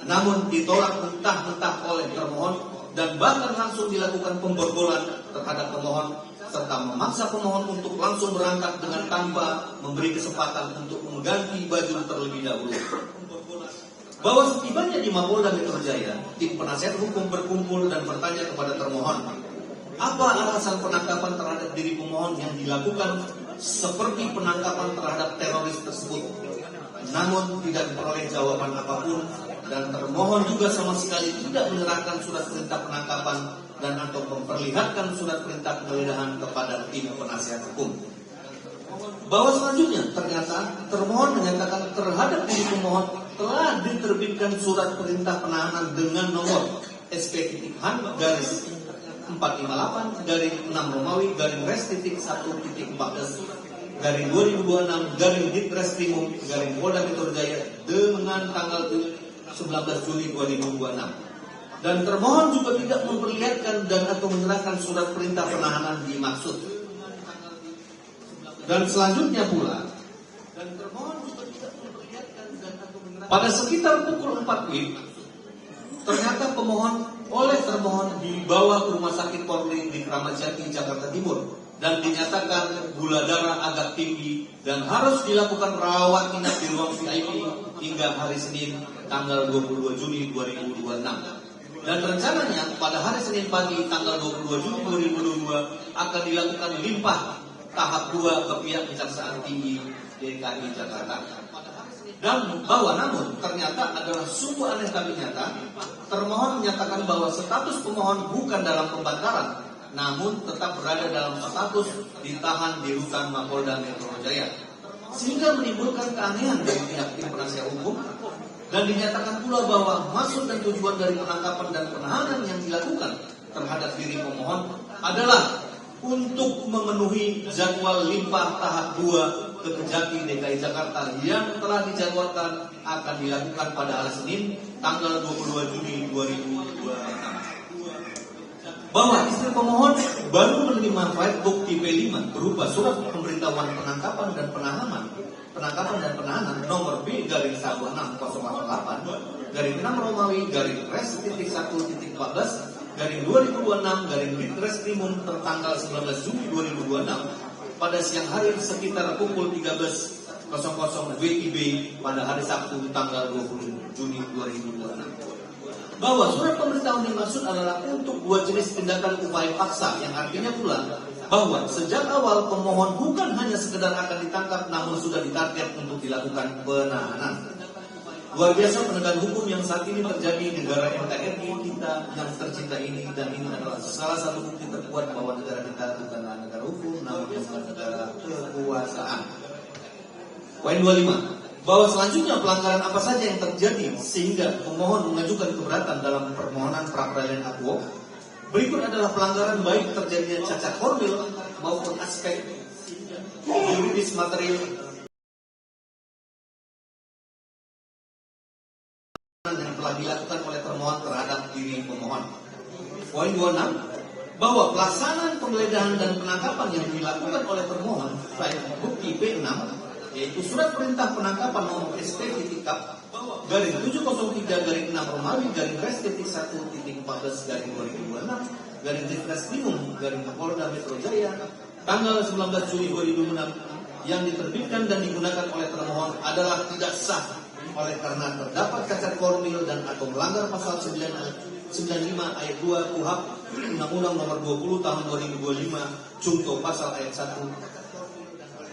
Speaker 5: namun ditolak mentah-mentah oleh termohon dan bahkan langsung dilakukan pemborgolan terhadap pemohon serta memaksa pemohon untuk langsung berangkat dengan tanpa memberi kesempatan untuk mengganti baju terlebih dahulu. Bahwa setibanya di Mapolda Metro Jaya, tim penasihat hukum berkumpul dan bertanya kepada termohon, apa alasan penangkapan terhadap diri pemohon yang dilakukan seperti penangkapan terhadap teroris tersebut. Namun tidak diperoleh jawaban apapun, dan termohon juga sama sekali tidak menyerahkan surat perintah penangkapan dan atau memperlihatkan surat perintah penggeledahan kepada tim penasihat hukum. Bahwa selanjutnya ternyata termohon menyatakan terhadap diri pemohon telah diterbitkan surat perintah penahanan dengan nomor SP.Han garis 458 garing 6 Romawi garing res titik 1.14 garing 2026 garing Ditreskrimum garing Polda Metro Jaya dengan tanggal 19 Juli 2026. Dan termohon juga tidak memperlihatkan dan atau menyerahkan surat perintah penahanan dimaksud. Dan selanjutnya pula, dan termohon juga tidak memperlihatkan dan atau menyerahkan pada sekitar pukul 4 WIB, ternyata pemohon oleh termohon dibawa ke Rumah Sakit Polri di Kramat Jati, Jakarta Timur, dan dinyatakan gula darah agak tinggi dan harus dilakukan rawat inap di ruang VIP hingga hari Senin tanggal 22 Juni 2026. Dan rencananya pada hari Senin pagi tanggal 22 Juni 2022 akan dilakukan limpah tahap 2 ke pihak Kejaksaan Tinggi DKI Jakarta. Dan bahwa namun ternyata adalah sungguh aneh tapi nyata, termohon menyatakan bahwa status pemohon bukan dalam pembantaran, namun tetap berada dalam status ditahan di rutan Mapolda Metro Jaya, sehingga menimbulkan keanehan dari pihak tim penasihat hukum. Dan dinyatakan pula bahwa maksud dan tujuan dari penangkapan dan penahanan yang dilakukan terhadap diri pemohon adalah untuk memenuhi jadwal limpah tahap 2 ke Kejati DKI Jakarta yang telah dijadwalkan akan dilakukan pada hari Senin tanggal 22 Juni 2026. Bahwa istri pemohon baru menerima file bukti P5 berupa surat pemberitahuan penangkapan dan penahanan nomor B garing 16088 garing 6 Romawi garing res titik 1.14 garing 2026 garing Ditreskrimum tertanggal 19 Juni 2026 pada siang hari sekitar pukul 13.00 WIB pada hari Sabtu tanggal 20 Juni 2026. Bahwa surat pemberitahuan yang dimaksud adalah untuk dua jenis tindakan upaya paksa, yang artinya pula bahwa sejak awal pemohon bukan hanya sekedar akan ditangkap, namun sudah ditarget untuk dilakukan penahanan. Luar biasa penegakan hukum yang saat ini terjadi di negara NKRI kita yang tercinta ini, dan ini adalah salah satu bukti terkuat bahwa negara kita bukanlah negara hukum, namun bukan negara kekuasaan. Poin 25. Bahwa selanjutnya pelanggaran apa saja yang terjadi sehingga pemohon mengajukan keberatan dalam permohonan pra peradilan akuo. Berikut adalah pelanggaran baik terjadinya cacat formil maupun aspek juridis material yang telah dilakukan oleh termohon terhadap diri pemohon. Poin 26. Bahwa pelaksanaan penggeledahan dan penangkapan yang dilakukan oleh termohon baik bukti P6 yaitu surat perintah penangkapan nomor SP.Kap garing 703 garing 6 Romawi garing res titik 1.14 garing 2026 garing Ditreskrimum garing Polda Metro Jaya tanggal 19 Juli 2026 yang diterbitkan dan digunakan oleh termohon adalah tidak sah oleh karena terdapat cacat formil dan atau melanggar pasal 95 ayat 2 KUHP Undang-Undang Nomor 20 Tahun 2025 Jungto pasal ayat 1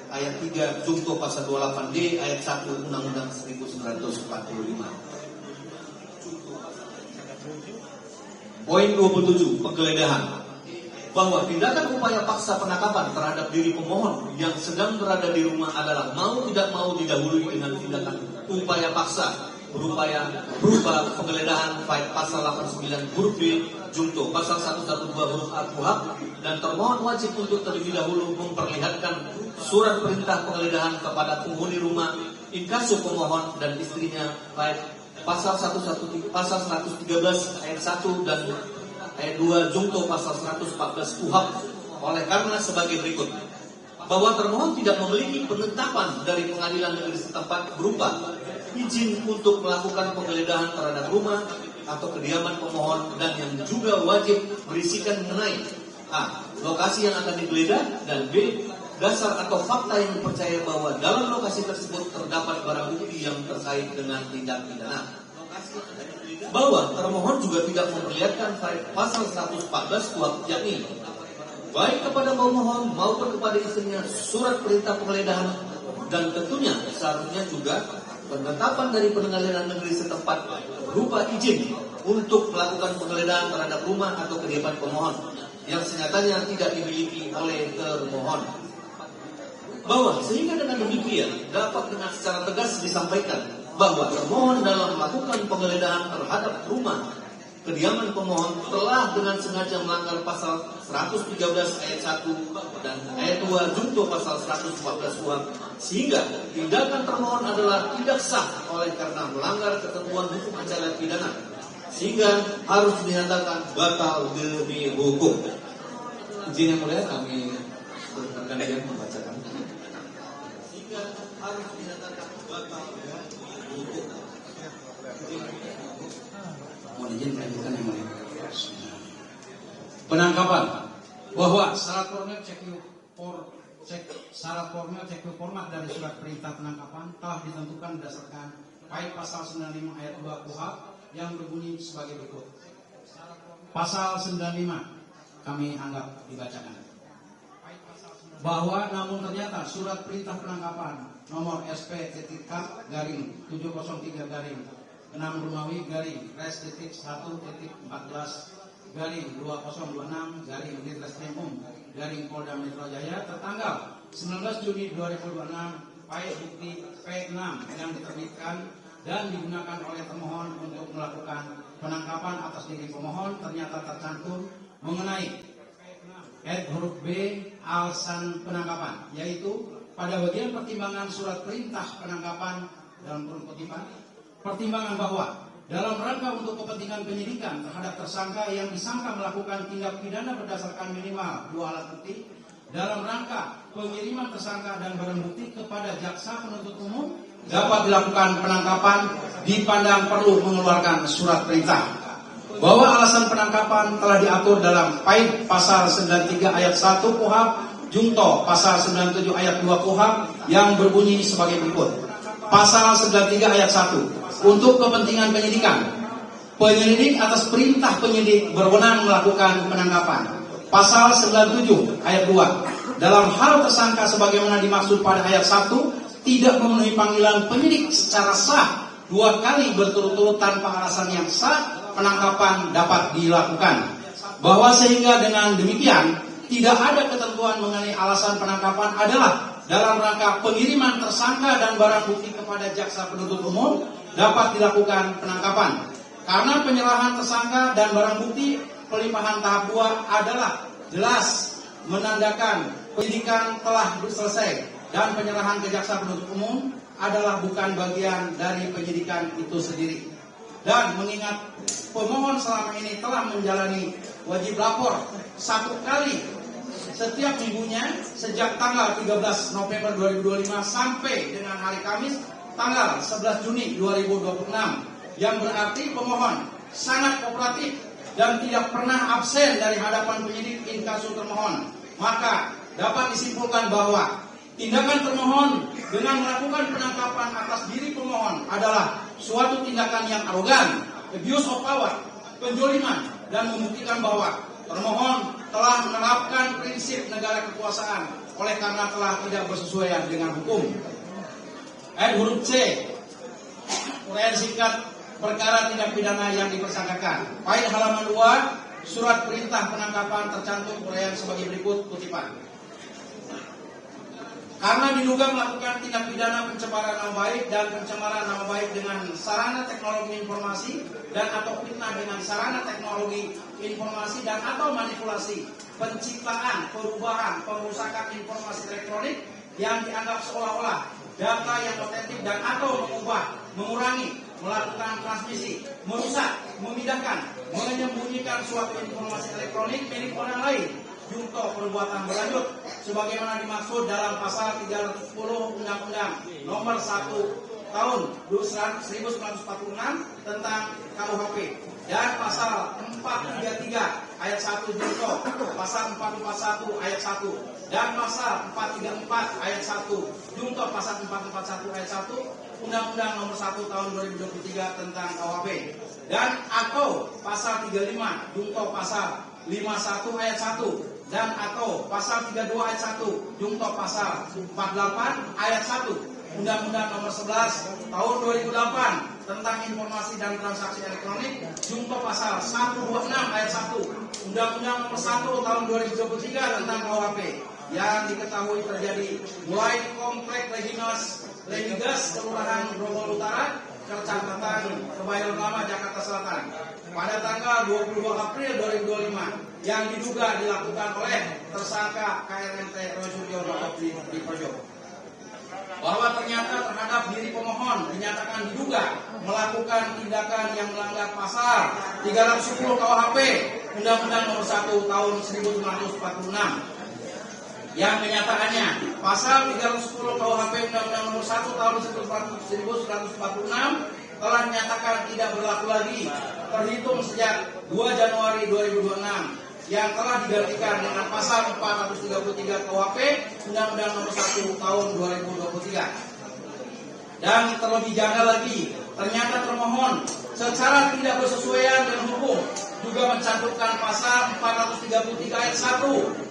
Speaker 5: ayat 3 Jungto pasal 28D ayat 1 Undang-Undang 1945. Poin 27 penggeledahan. Bahwa tindakan upaya paksa penangkapan terhadap diri pemohon yang sedang berada di rumah adalah mau tidak mau didahului dengan tindakan upaya paksa berupa penggeledahan pasal 89 huruf B Jungto pasal 112 huruf A KUHP, dan termohon wajib untuk terlebih dahulu memperlihatkan surat perintah penggeledahan kepada penghuni rumah inkasu pemohon dan istrinya baik pasal 113 ayat 1 dan ayat 2 Jungto pasal 114 KUHP oleh karena sebagai berikut. Bahwa termohon tidak memiliki penetapan dari pengadilan negeri setempat berupa izin untuk melakukan penggeledahan terhadap rumah atau kediaman pemohon, dan yang juga wajib berisikan mengenai A. Lokasi yang akan digeledah, dan B. Dasar atau fakta yang dipercaya bahwa dalam lokasi tersebut terdapat barang bukti yang terkait dengan tindak pidana. Bahwa termohon juga tidak memperlihatkan pasal 114 KUHP yakni baik kepada pemohon maupun kepada istrinya surat perintah penggeledahan, dan tentunya seharusnya juga penetapan dari pengadilan negeri setempat berupa izin untuk melakukan penggeledahan terhadap rumah atau kediaman pemohon yang senyatanya tidak dimiliki oleh termohon. Bahwa sehingga dengan demikian dapat dengan secara tegas disampaikan bahwa termohon dalam melakukan penggeledahan terhadap rumah kediaman pemohon telah dengan sengaja melanggar pasal 113 ayat 1 dan ayat 2 junto pasal 114 UHAP, sehingga tindakan termohon adalah tidak sah oleh karena melanggar ketentuan hukum acara pidana, sehingga harus dinyatakan batal demi hukum. Izin yang mulia, kami rekan yang membacakan. Sehingga harus dinyatakan batal demi hukum.
Speaker 4: Mohon izin melanjutkan yang mulia. Penangkapan bahwa syarat formil cek format dari surat perintah penangkapan telah ditentukan berdasarkan baik pasal 95 ayat 2 KUHP yang berbunyi sebagai berikut. Pasal 95 kami anggap dibacakan. Bahwa namun ternyata surat perintah penangkapan nomor SP.K garing 703 garing 6 Romawi garing res.1.14 garing 2026 garing Ditreskrimum garing Polda Metro Jaya tertanggal 19 Juni 2026 file bukti P6 yang diterbitkan dan digunakan oleh termohon untuk melakukan penangkapan atas diri pemohon ternyata tercantum mengenai huruf B alasan penangkapan, yaitu pada bagian pertimbangan surat perintah penangkapan dalam kurung kutipan, pertimbangan bahwa dalam rangka untuk kepentingan penyidikan terhadap tersangka yang disangka melakukan tindak pidana berdasarkan minimal 2 alat bukti, dalam rangka pengiriman tersangka dan barang bukti kepada jaksa penuntut umum dapat dilakukan penangkapan dipandang perlu mengeluarkan surat perintah. Bahwa alasan penangkapan telah diatur dalam PAID pasal 93 ayat 1 KUHP junto pasal 97 ayat 2 KUHP yang berbunyi sebagai berikut. Pasal 93 ayat 1, untuk kepentingan penyidikan, penyelidik atas perintah penyidik berwenang melakukan penangkapan. Pasal 97 ayat 2, dalam hal tersangka sebagaimana dimaksud pada ayat 1 tidak memenuhi panggilan penyidik secara sah 2 kali berturut-turut tanpa alasan yang sah, penangkapan dapat dilakukan. Bahwa sehingga dengan demikian tidak ada ketentuan mengenai alasan penangkapan adalah dalam rangka pengiriman tersangka dan barang bukti kepada jaksa penuntut umum dapat dilakukan penangkapan. Karena penyerahan tersangka dan barang bukti pelimpahan tahap 2 adalah jelas menandakan penyidikan telah selesai dan penyerahan ke jaksa penuntut umum adalah bukan bagian dari penyidikan itu sendiri. Dan mengingat pemohon selama ini telah menjalani wajib lapor 1 kali setiap minggunya sejak tanggal 13 November 2025 sampai dengan hari Kamis tanggal 11 Juni 2026, yang berarti pemohon sangat kooperatif dan tidak pernah absen dari hadapan penyidik inkasu termohon, maka dapat disimpulkan bahwa tindakan termohon dengan melakukan penangkapan atas diri pemohon adalah suatu tindakan yang arogan, abuse of power, penjoliman, dan membuktikan bahwa termohon telah menerapkan prinsip negara kekuasaan oleh karena telah tidak bersesuaian dengan hukum. Huruf C, uraian singkat perkara tindak pidana yang dipersangkakan. Pada halaman 2, surat perintah penangkapan tercantum uraian sebagai berikut kutipan. Karena diduga melakukan tindak pidana pencemaran nama baik dan pencemaran nama baik dengan sarana teknologi informasi dan atau fitnah dengan sarana teknologi informasi dan atau manipulasi, penciptaan, perubahan, perusakan informasi elektronik yang dianggap seolah-olah data yang otentik dan atau mengubah, mengurangi, melakukan transmisi, merusak, memindahkan, menyembunyikan suatu informasi elektronik milik orang lain junto perbuatan berlanjut sebagaimana dimaksud dalam pasal 310 Undang-Undang Nomor 1 Tahun 1946 tentang KUHP dan pasal 433 ayat 1 junto pasal 441 ayat 1 dan pasal 434 ayat 1 junto pasal 441 ayat 1 Undang-Undang Nomor 1 Tahun 2023 tentang KUHP dan atau pasal 35 junto pasal 51 ayat 1
Speaker 6: dan atau pasal 32 ayat 1 jungto pasal 48 ayat 1 Undang-Undang Nomor 11 Tahun 2008 tentang Informasi dan Transaksi Elektronik, jungto pasal 126 ayat 1 Undang-Undang Nomor 1 Tahun 2023 tentang KUHP yang diketahui terjadi mulai di Komplek Legigas Kelurahan Grogol Utara, Kecamatan Kebayoran Lama, Jakarta Selatan pada tanggal 22 April 2025 yang diduga dilakukan oleh tersangka KRMT Roy Suryono di Projo. Bahwa ternyata terhadap diri pemohon dinyatakan diduga melakukan tindakan yang melanggar pasal 310 KUHP Undang-Undang Nomor 1 Tahun 1946 yang menyatakannya pasal 310 KUHP Undang-Undang Nomor 1 Tahun 1946 telah dinyatakan tidak berlaku lagi terhitung sejak 2 Januari 2026 yang telah digantikan dengan pasal 433 KUHP Undang-Undang Nomor 1 Tahun 2023. Dan terlebih janggal lagi, ternyata termohon secara tidak bersesuaian dengan hukum juga mencantumkan pasal 433 ayat 1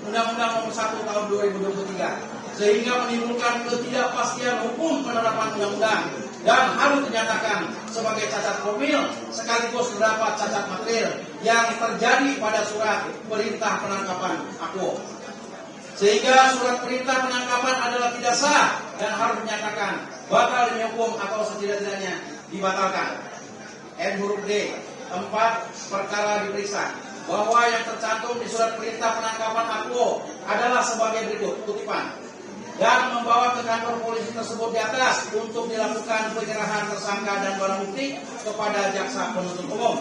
Speaker 6: Undang-Undang Nomor 1 Tahun 2023 sehingga menimbulkan ketidakpastian hukum penerapan undang-undang dan harus dinyatakan sebagai cacat formil sekaligus terdapat cacat material yang terjadi pada surat perintah penangkapan AKUO. Sehingga surat perintah penangkapan adalah tidak sah dan harus dinyatakan batal demi hukum atau setidak-tidaknya dibatalkan. N huruf D, 4 perkara diperiksa bahwa yang tercantum di surat perintah penangkapan AKUO adalah sebagai berikut kutipan dan membawa ke kantor polisi tersebut di atas untuk dilakukan penyerahan tersangka dan barang bukti kepada jaksa penuntut umum.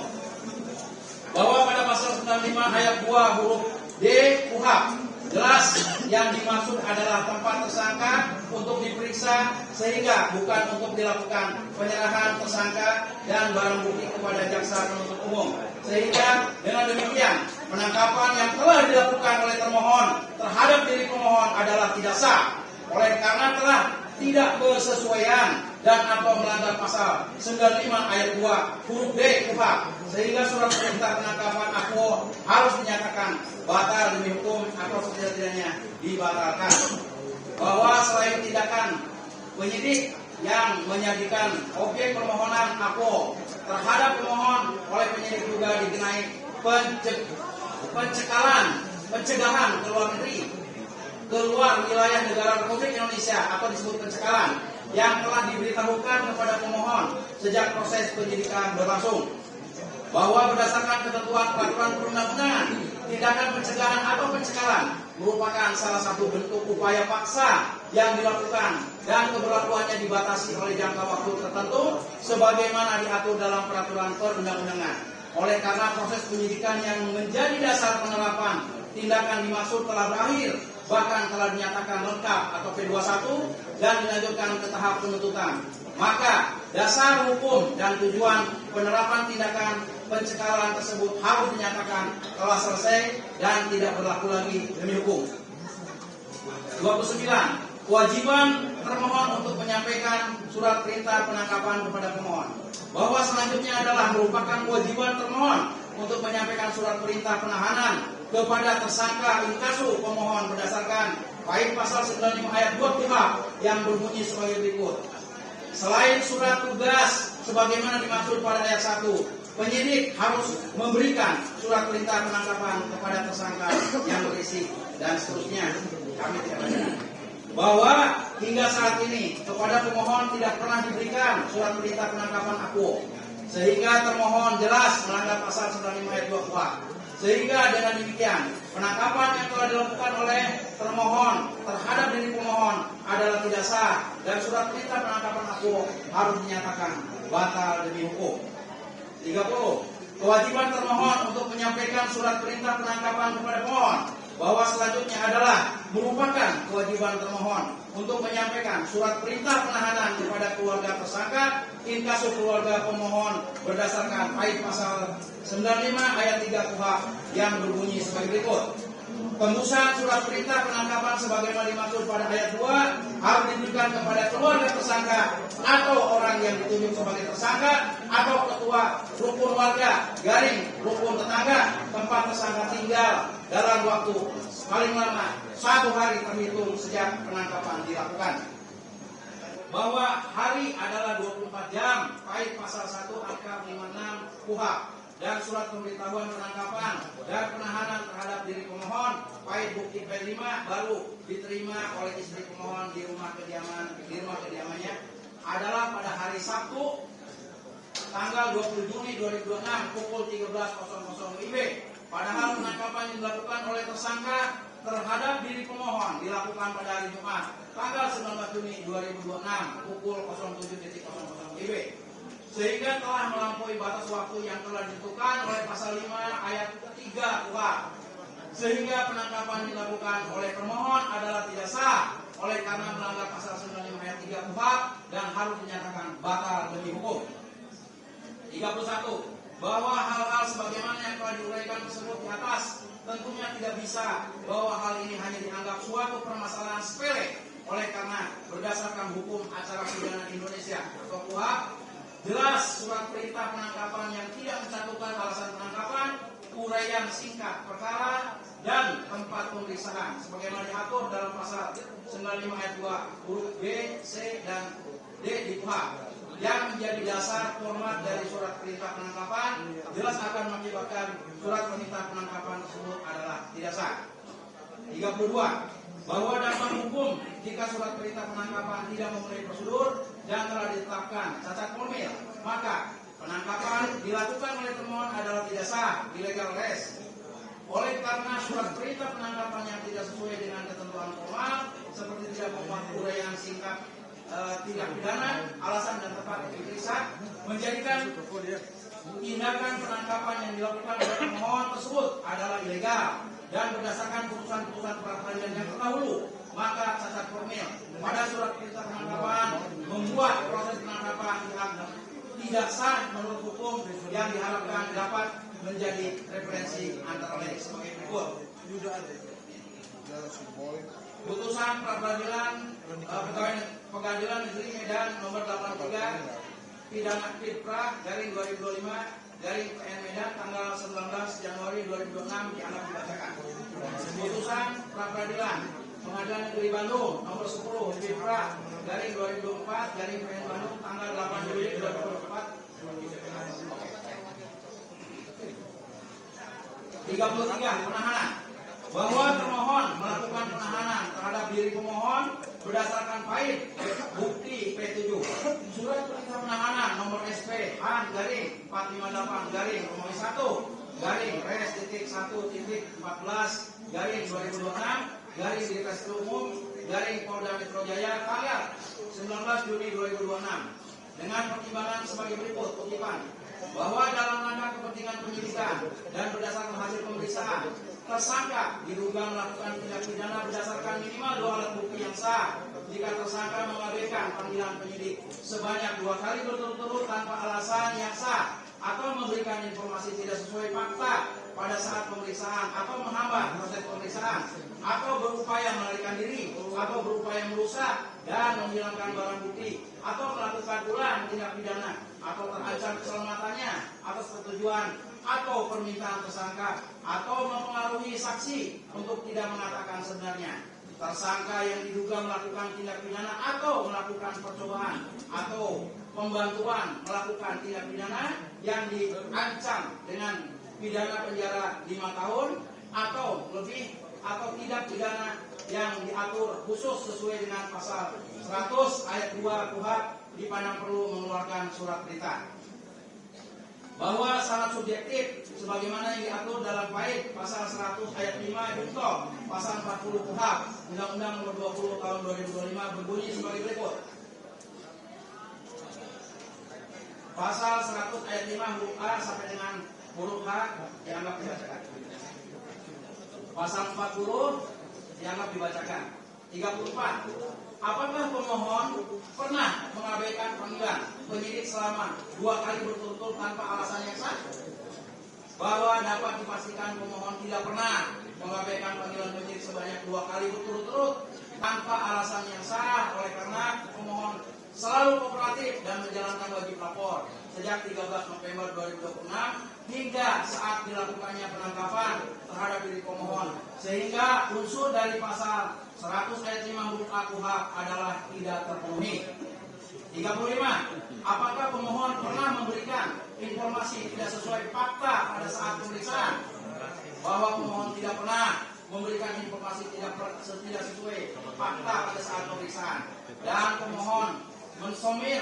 Speaker 6: Bahwa pada pasal 95 ayat 2 huruf D KUHP jelas yang dimaksud adalah tempat tersangka untuk diperiksa sehingga bukan untuk dilakukan penyerahan tersangka dan barang bukti kepada jaksa penuntut umum. Sehingga dengan demikian penangkapan yang telah dilakukan oleh termohon terhadap diri pemohon adalah tidak sah. Oleh karena telah tidak bersesuaian dan atau melanggar pasal 95 ayat 2 huruf D KUHP sehingga surat perintah penangkapan AKUO harus dinyatakan batal demi hukum atau setidak-tidaknya dibatalkan. Bahwa selain tindakan penyidik yang menyajikan objek permohonan AKUO terhadap pemohon oleh penyidik juga dikenai pencegahan ke luar negeri, keluar wilayah negara Republik Indonesia atau disebut pencekalan yang telah diberitahukan kepada pemohon sejak proses penyidikan berlangsung. Bahwa berdasarkan ketentuan peraturan perundang-undangan, tindakan pencegahan atau pencekalan merupakan salah satu bentuk upaya paksa yang dilakukan dan keberlakuannya dibatasi oleh jangka waktu tertentu sebagaimana diatur dalam peraturan perundang-undangan. Oleh karena proses penyidikan yang menjadi dasar penerapan tindakan dimaksud telah berakhir, bahkan telah dinyatakan lengkap atau P21 dan dilanjutkan ke tahap penuntutan, maka dasar hukum dan tujuan penerapan tindakan pencekalan tersebut harus dinyatakan telah selesai dan tidak berlaku lagi demi hukum. 29. Kewajiban termohon untuk menyampaikan surat perintah penangkapan kepada pemohon. Bahwa selanjutnya adalah merupakan kewajiban termohon untuk menyampaikan surat perintah penahanan kepada tersangka inkasu pemohon berdasarkan baik pasal 95 ayat 2 KUHP yang berbunyi sebagai berikut. Selain surat tugas sebagaimana dimaksud pada ayat 1, penyidik harus memberikan surat perintah penangkapan kepada tersangka yang berisi dan seterusnya. Kami tidak baca. Bahwa hingga saat ini kepada pemohon tidak pernah diberikan surat perintah penangkapan AKUO, sehingga termohon jelas melanggar pasal 95 ayat 2 KUHP. Sehingga dengan demikian penangkapan yang telah dilakukan oleh termohon terhadap diri pemohon adalah tidak sah dan surat perintah penangkapan AKUO harus dinyatakan batal demi hukum. 30. Kewajiban termohon untuk menyampaikan surat perintah penangkapan kepada pemohon. Bahwa selanjutnya adalah merupakan kewajiban termohon untuk menyampaikan surat perintah penahanan kepada keluarga tersangka inkasu keluarga pemohon berdasarkan pasal 95 ayat 3 KUHP yang berbunyi sebagai berikut. Tembusan surat perintah penangkapan sebagaimana dimaksud pada ayat 2 harus diberikan kepada keluarga tersangka atau orang yang ditunjuk sebagai tersangka atau ketua rukun warga garing rukun tetangga tempat tersangka tinggal dalam waktu paling lama 1 hari terhitung sejak penangkapan dilakukan. Bahwa hari adalah 24 jam pahit pasal 1 angka 56 KUHP dan surat pemberitahuan penangkapan dan penahanan terhadap diri pemohon pahit bukti P5 baru diterima oleh istri pemohon di rumah kediamannya adalah pada hari Sabtu tanggal 20 Juni 2026 pukul 13.00 WIB. Padahal penangkapan yang dilakukan oleh tersangka terhadap diri pemohon dilakukan pada hari Jumat tanggal 19 Juni 2026 pukul 07.00 WIB. Sehingga telah melampaui batas waktu yang telah ditentukan oleh pasal 5 ayat 3 KUHP. Sehingga penangkapan dilakukan oleh termohon adalah tidak sah oleh karena melanggar pasal 95 ayat 3 KUHP dan harus dinyatakan batal demi hukum. 31. Bahwa hal-hal sebagaimana yang telah diuraikan tersebut di atas tentunya tidak bisa bahwa hal ini hanya dianggap suatu permasalahan sepele oleh karena berdasarkan hukum acara pidana Indonesia atau KUHP jelas surat perintah penangkapan yang tidak mencantumkan alasan penangkapan, uraian singkat perkara, dan tempat pemeriksaan sebagaimana diatur dalam pasal 95 ayat 2 huruf B, C, dan D di KUHP yang menjadi dasar format dari surat perintah penangkapan jelas akan mengakibatkan surat perintah penangkapan tersebut adalah tidak sah. 32. Bahwa dampak hukum jika surat perintah penangkapan tidak memenuhi prosedur dan telah ditetapkan cacat formil, maka penangkapan dilakukan oleh termohon adalah tidak sah, illegal arrest. Oleh karena surat perintah penangkapan yang tidak sesuai dengan ketentuan formal seperti tidak memuat uraian singkat tindak pidana, alasan dan tempat diperiksa, menjadikan tindakan penangkapan yang dilakukan oleh termohon tersebut adalah ilegal dan berdasarkan putusan-putusan pra-peradilan yang terdahulu, maka cacat formil pada surat perintah penangkapan membuat proses penangkapan tidak sah menurut hukum yang diharapkan dapat menjadi referensi antara lain sebagai berikut. Putusan pra-peradilan Pengadilan Negeri Medan nomor 83 pidana Pidpra garing 2025 garing PN Medan tanggal 19 Januari 2026 dianggap dibacakan. Putusan pra-peradilan Pengadilan Negeri Bandung nomor 10 Pidpra garing 2024 garing PN Bandung tanggal 8 Juli 2024. 33. Penahanan. Bahwa termohon melakukan penahanan terhadap diri pemohon berdasarkan pahit bukti P7 surat perintah penahanan nomor SP Han garing 458 garing Romawi 1 garing res titik 1 titik 14 garing 2026 garing Ditreskrim Umum garing Polda Metro Jaya tanggal 19 Juni 2026 dengan pertimbangan sebagai berikut kutipan bahwa dalam rangka kepentingan penyidikan dan berdasarkan hasil pemeriksaan tersangka diduga melakukan tindak pidana berdasarkan minimal 2 alat bukti yang sah jika tersangka mengabaikan panggilan penyidik sebanyak 2 kali berturut-turut tanpa alasan yang sah atau memberikan informasi tidak sesuai fakta pada saat pemeriksaan atau menghambat proses pemeriksaan atau berupaya melarikan diri atau berupaya merusak dan menghilangkan barang bukti atau melakukan ulang tindak pidana atau terancam keselamatannya atas persetujuan atau permintaan tersangka atau mempengaruhi saksi untuk tidak mengatakan sebenarnya. Tersangka yang diduga melakukan tindak pidana atau melakukan percobaan atau pembantuan melakukan tindak pidana yang diancam dengan pidana penjara 5 tahun atau lebih atau tindak pidana yang diatur khusus sesuai dengan pasal 100 ayat 2 KUHP dipandang perlu mengeluarkan surat perintah. Bahwa sangat subjektif sebagaimana yang diatur dalam pahit pasal 100 ayat 5 junto pasal 40 KUHP Undang-Undang Nomor 20 Tahun 2025 berbunyi sebagai berikut. Pasal 100 ayat 5 huruf A sampai dengan huruf H dianggap dibacakan. Pasal 40 dianggap dibacakan. 34. Apakah pemohon pernah mengabaikan panggilan penyidik selama 2 kali berturut-turut tanpa alasan yang sah? Bahwa dapat dipastikan pemohon tidak pernah mengabaikan panggilan penyidik sebanyak 2 kali berturut-turut tanpa alasan yang sah, oleh karena pemohon selalu kooperatif dan menjalankan wajib lapor sejak 13 November 2026 hingga saat dilakukannya penangkapan terhadap diri pemohon, sehingga unsur dari pasal 100 ayat 5 huruf A KUHP adalah tidak terpenuhi. 35. Apakah pemohon pernah memberikan informasi tidak sesuai fakta pada saat pemeriksaan? Bahwa pemohon tidak pernah memberikan informasi tidak sesuai fakta pada saat pemeriksaan, dan pemohon mensomir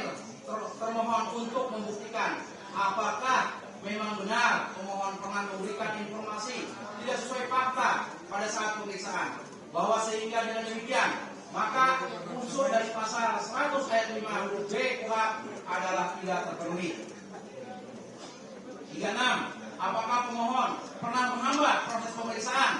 Speaker 6: termohon untuk membuktikan apakah memang benar pemohon pernah memberikan informasi tidak sesuai fakta pada saat pemeriksaan, bahwa sehingga dengan demikian maka unsur dari pasal 100 ayat 5 huruf B KUHP adalah tidak terpenuhi. 36. Apakah pemohon pernah menghambat proses pemeriksaan?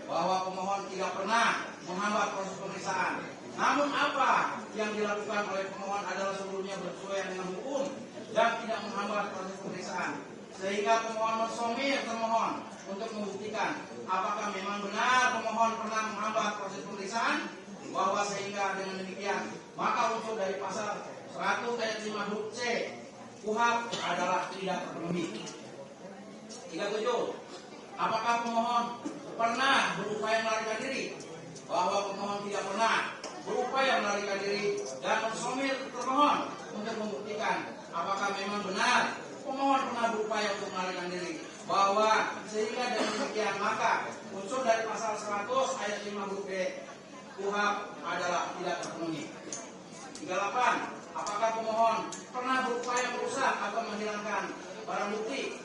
Speaker 6: Bahwa pemohon tidak pernah menghambat proses pemeriksaan. Namun apa yang dilakukan oleh pemohon adalah seluruhnya bersesuaian dengan hukum dan tidak menghambat proses pemeriksaan. Sehingga pemohon mensomir termohon untuk membuktikan apakah memang benar pemohon pernah menghambat proses pemeriksaan, bahwa sehingga dengan demikian maka unsur dari pasal 100 ayat 5 huruf C KUHP adalah tidak terpenuhi. 37. Apakah pemohon pernah berupaya melarikan diri? Bahwa pemohon tidak pernah berupaya melarikan diri dan mensomir termohon untuk membuktikan apakah memang benar pemohon pernah berupaya untuk melarikan diri, bahwa sehingga dengan demikian maka unsur dari pasal 100 ayat 5 huruf B KUHP adalah tidak terpenuhi. 38. Apakah pemohon pernah berupaya merusak atau menghilangkan barang bukti?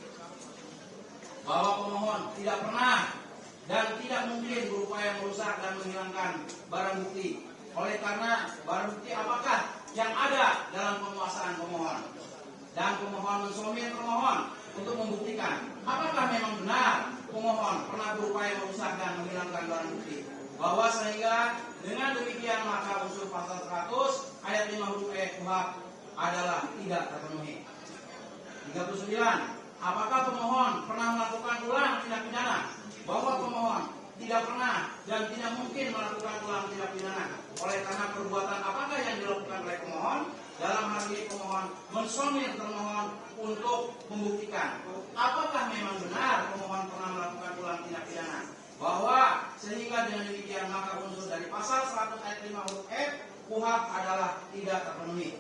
Speaker 6: Bahwa pemohon tidak pernah dan tidak mungkin berupaya merusak dan menghilangkan barang bukti. Oleh karena barang bukti apakah yang ada dalam penguasaan pemohon, dan pemohon mensomir termohon untuk membuktikan apakah memang benar pemohon pernah berupaya merusak dan menghilangkan barang bukti, bahwa sehingga dengan demikian maka unsur pasal 100 ayat 5 huruf E KUHP adalah tidak terpenuhi. 39. Apakah pemohon pernah melakukan ulang tindak pidana? Bahwa pemohon tidak pernah dan tidak mungkin melakukan ulang tindak pidana. Oleh karena perbuatan apakah yang dilakukan oleh pemohon? Dalam hal ini pemohon mensomir termohon untuk membuktikan apakah memang benar pemohon pernah melakukan ulang tindak pidana, bahwa sehingga dengan demikian maka unsur dari pasal 100 ayat 5 huruf F KUHP adalah tidak terpenuhi.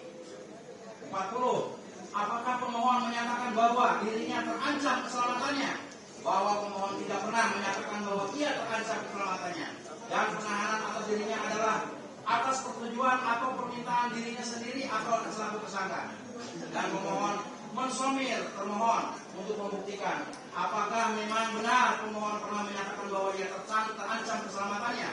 Speaker 6: 40. Apakah pemohon menyatakan bahwa dirinya terancam keselamatannya? Bahwa pemohon tidak pernah menyatakan bahwa ia terancam keselamatannya, dan penahanan atas dirinya adalah atas persetujuan atau permintaan dirinya sendiri atau selaku tersangka. Dan pemohon mensomir termohon untuk membuktikan apakah memang benar pemohon pernah menyatakan bahwa ia terancam keselamatannya,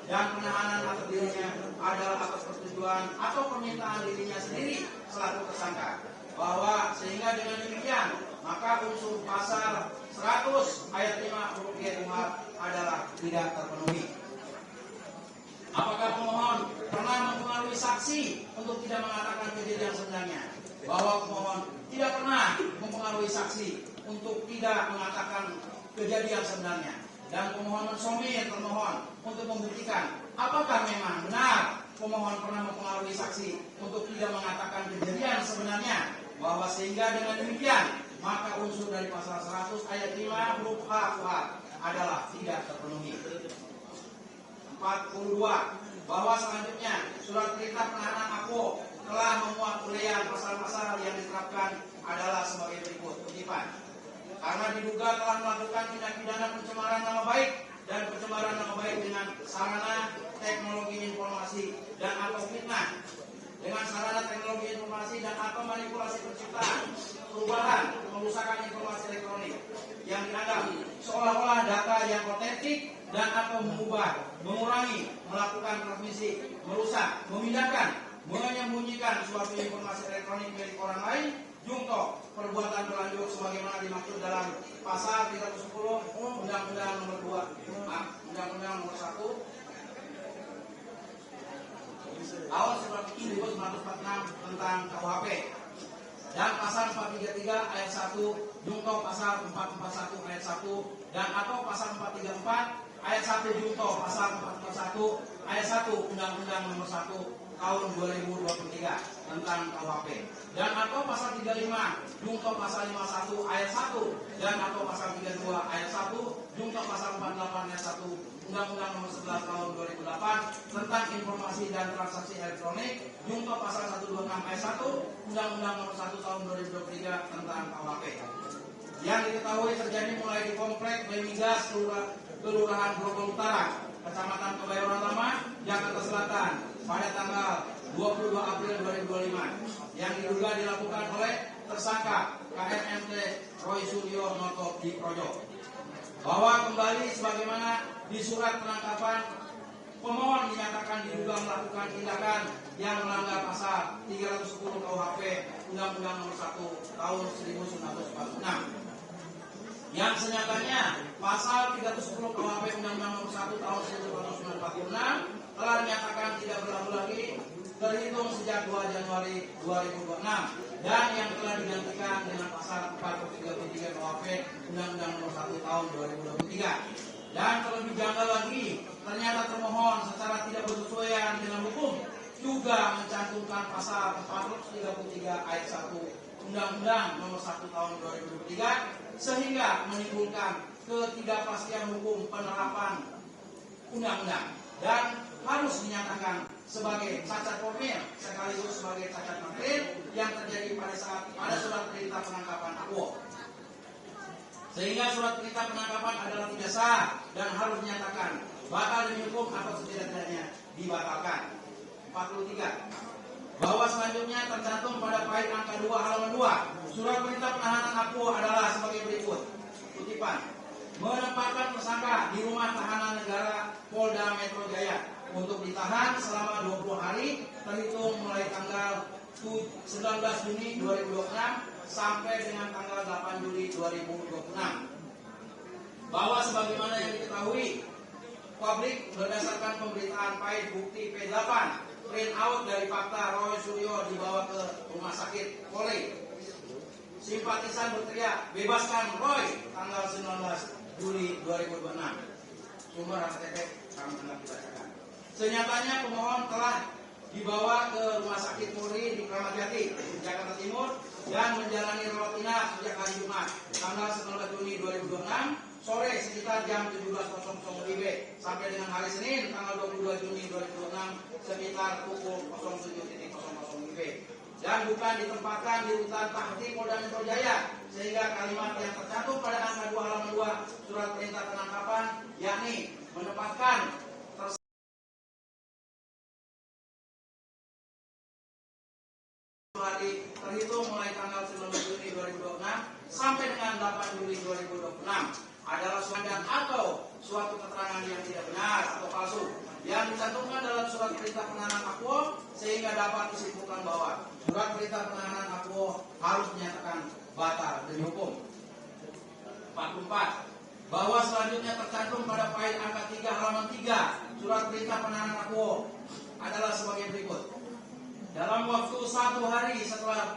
Speaker 6: dan penahanan atas dirinya adalah atas persetujuan atau permintaan dirinya sendiri selaku tersangka, bahwa sehingga dengan demikian maka unsur pasal 100 ayat 5 huruf G KUHP adalah tidak terpenuhi. Apakah pemohon pernah mempengaruhi saksi untuk tidak mengatakan kejadian sebenarnya? Bahwa pemohon tidak pernah mempengaruhi saksi untuk tidak mengatakan kejadian sebenarnya, dan pemohon mensomir termohon untuk membuktikan apakah memang benar pemohon pernah mempengaruhi saksi untuk tidak mengatakan kejadian sebenarnya, bahwa sehingga dengan demikian maka unsur dari pasal 100 ayat 5 huruf H KUHP adalah tidak terpenuhi. 42. Bahwa selanjutnya surat perintah penahanan AKO telah memuat uraian pasal-pasal yang diterapkan adalah sebagai berikut. Kutipan. Karena diduga telah melakukan tindak pidana pencemaran nama baik dan pencemaran nama baik dengan sarana teknologi informasi dan atau fitnah, dengan sarana teknologi informasi dan atau manipulasi penciptaan, perubahan, perusakan informasi elektronik yang dianggap seolah-olah data yang otentik dan atau mengubah, mengurangi, melakukan transmisi, merusak, memindahkan, menyembunyikan suatu informasi elektronik milik orang lain, jungto perbuatan berlanjut sebagaimana dimaksud dalam pasal 310 Undang-Undang Nomor 1 tahun 1946 tentang KUHP, dan pasal 433 ayat 1 jungto pasal 441 ayat 1 dan atau pasal 434 ayat 1 junto pasal 41 ayat 1 Undang-Undang Nomor 1 Tahun 2023 tentang KUHP, dan atau pasal 35 junto pasal 51 ayat 1 dan atau pasal 32 ayat 1 junto pasal 48 ayat 1 Undang-Undang Nomor 11 Tahun 2008 tentang informasi dan transaksi elektronik junto pasal 126 ayat 1 Undang-Undang Nomor 1 Tahun 2023 tentang KUHP. Yang diketahui terjadi mulai di Komplek Lemigas Kelurahan Grogol Utara, Kecamatan Kebayoran Lama, Jakarta Selatan pada tanggal 22 April 2025 yang diduga dilakukan oleh tersangka KMMT Roy Suryo Noto di Projo. Bahwa kembali sebagaimana di surat penangkapan, pemohon dinyatakan diduga melakukan tindakan yang melanggar pasal 310 KUHP Undang-Undang Nomor 1 Tahun 1946. Yang senyatanya pasal 310 KUHP Undang-Undang Nomor 1 Tahun 1946 telah dinyatakan tidak berlaku lagi terhitung sejak 2 Januari 2026 dan yang telah digantikan dengan pasal 433 KUHP Undang-Undang Nomor 1 Tahun 2023. Dan terlebih janggal lagi, ternyata termohon secara tidak bersesuaian dengan hukum juga mencantumkan pasal 433 ayat 1 Undang-Undang Nomor 1 Tahun 2023 sehingga menimbulkan ketidakpastian hukum penerapan undang-undang dan harus dinyatakan sebagai cacat formil sekaligus sebagai cacat material yang terjadi pada surat perintah penangkapan AKUO. Sehingga surat perintah penangkapan adalah tidak sah dan harus dinyatakan batal demi hukum atau setidak-tidaknya dibatalkan. 43. Bahwa selanjutnya tercantum pada bait angka 2 halaman 2 surat perintah penahanan AKUO adalah sebagai berikut. Kutipan: menempatkan tersangka di rumah tahanan negara Polda Metro Jaya untuk ditahan selama 20 hari terhitung mulai tanggal 19 Juni 2026 sampai dengan tanggal 8 Juli 2026. Bahwa sebagaimana yang diketahui publik berdasarkan pemberitaan pahit bukti P8 print out dari fakta Roy Suryo dibawa ke rumah sakit Polri. Simpatisan berteriak bebaskan Roy tanggal 19 Juli 2026. Sumber HTT kami telah dibacakan. Senyatanya pemohon telah dibawa ke rumah sakit Polri di Kramat Jati, Jakarta Timur dan menjalani rawat inap sejak hari Jumat tanggal 19 Juni 2026 sore sekitar jam 17.00 WIB sampai dengan hari Senin tanggal 22 Juni 2026 sekitar pukul 07.00 WIB dan bukan ditempatkan di rutan Tahti Polda Metro Jaya sehingga kalimat yang tercantum pada angka 2 halaman 2 surat perintah penangkapan yakni menempatkan hari terhitung mulai tanggal 19 Juni 2026 sampai dengan 8 Juli 2026 adalah suatu atau suatu keterangan yang tidak benar atau palsu yang dicantumkan dalam surat perintah penahanan AKUO sehingga dapat disimpulkan bahwa surat perintah penahanan AKUO harus dinyatakan batal demi hukum. 44. Bahwa selanjutnya tercantum pada file angka 3 halaman 3 surat perintah penahanan AKUO adalah sebagai berikut. Dalam waktu 1 hari setelah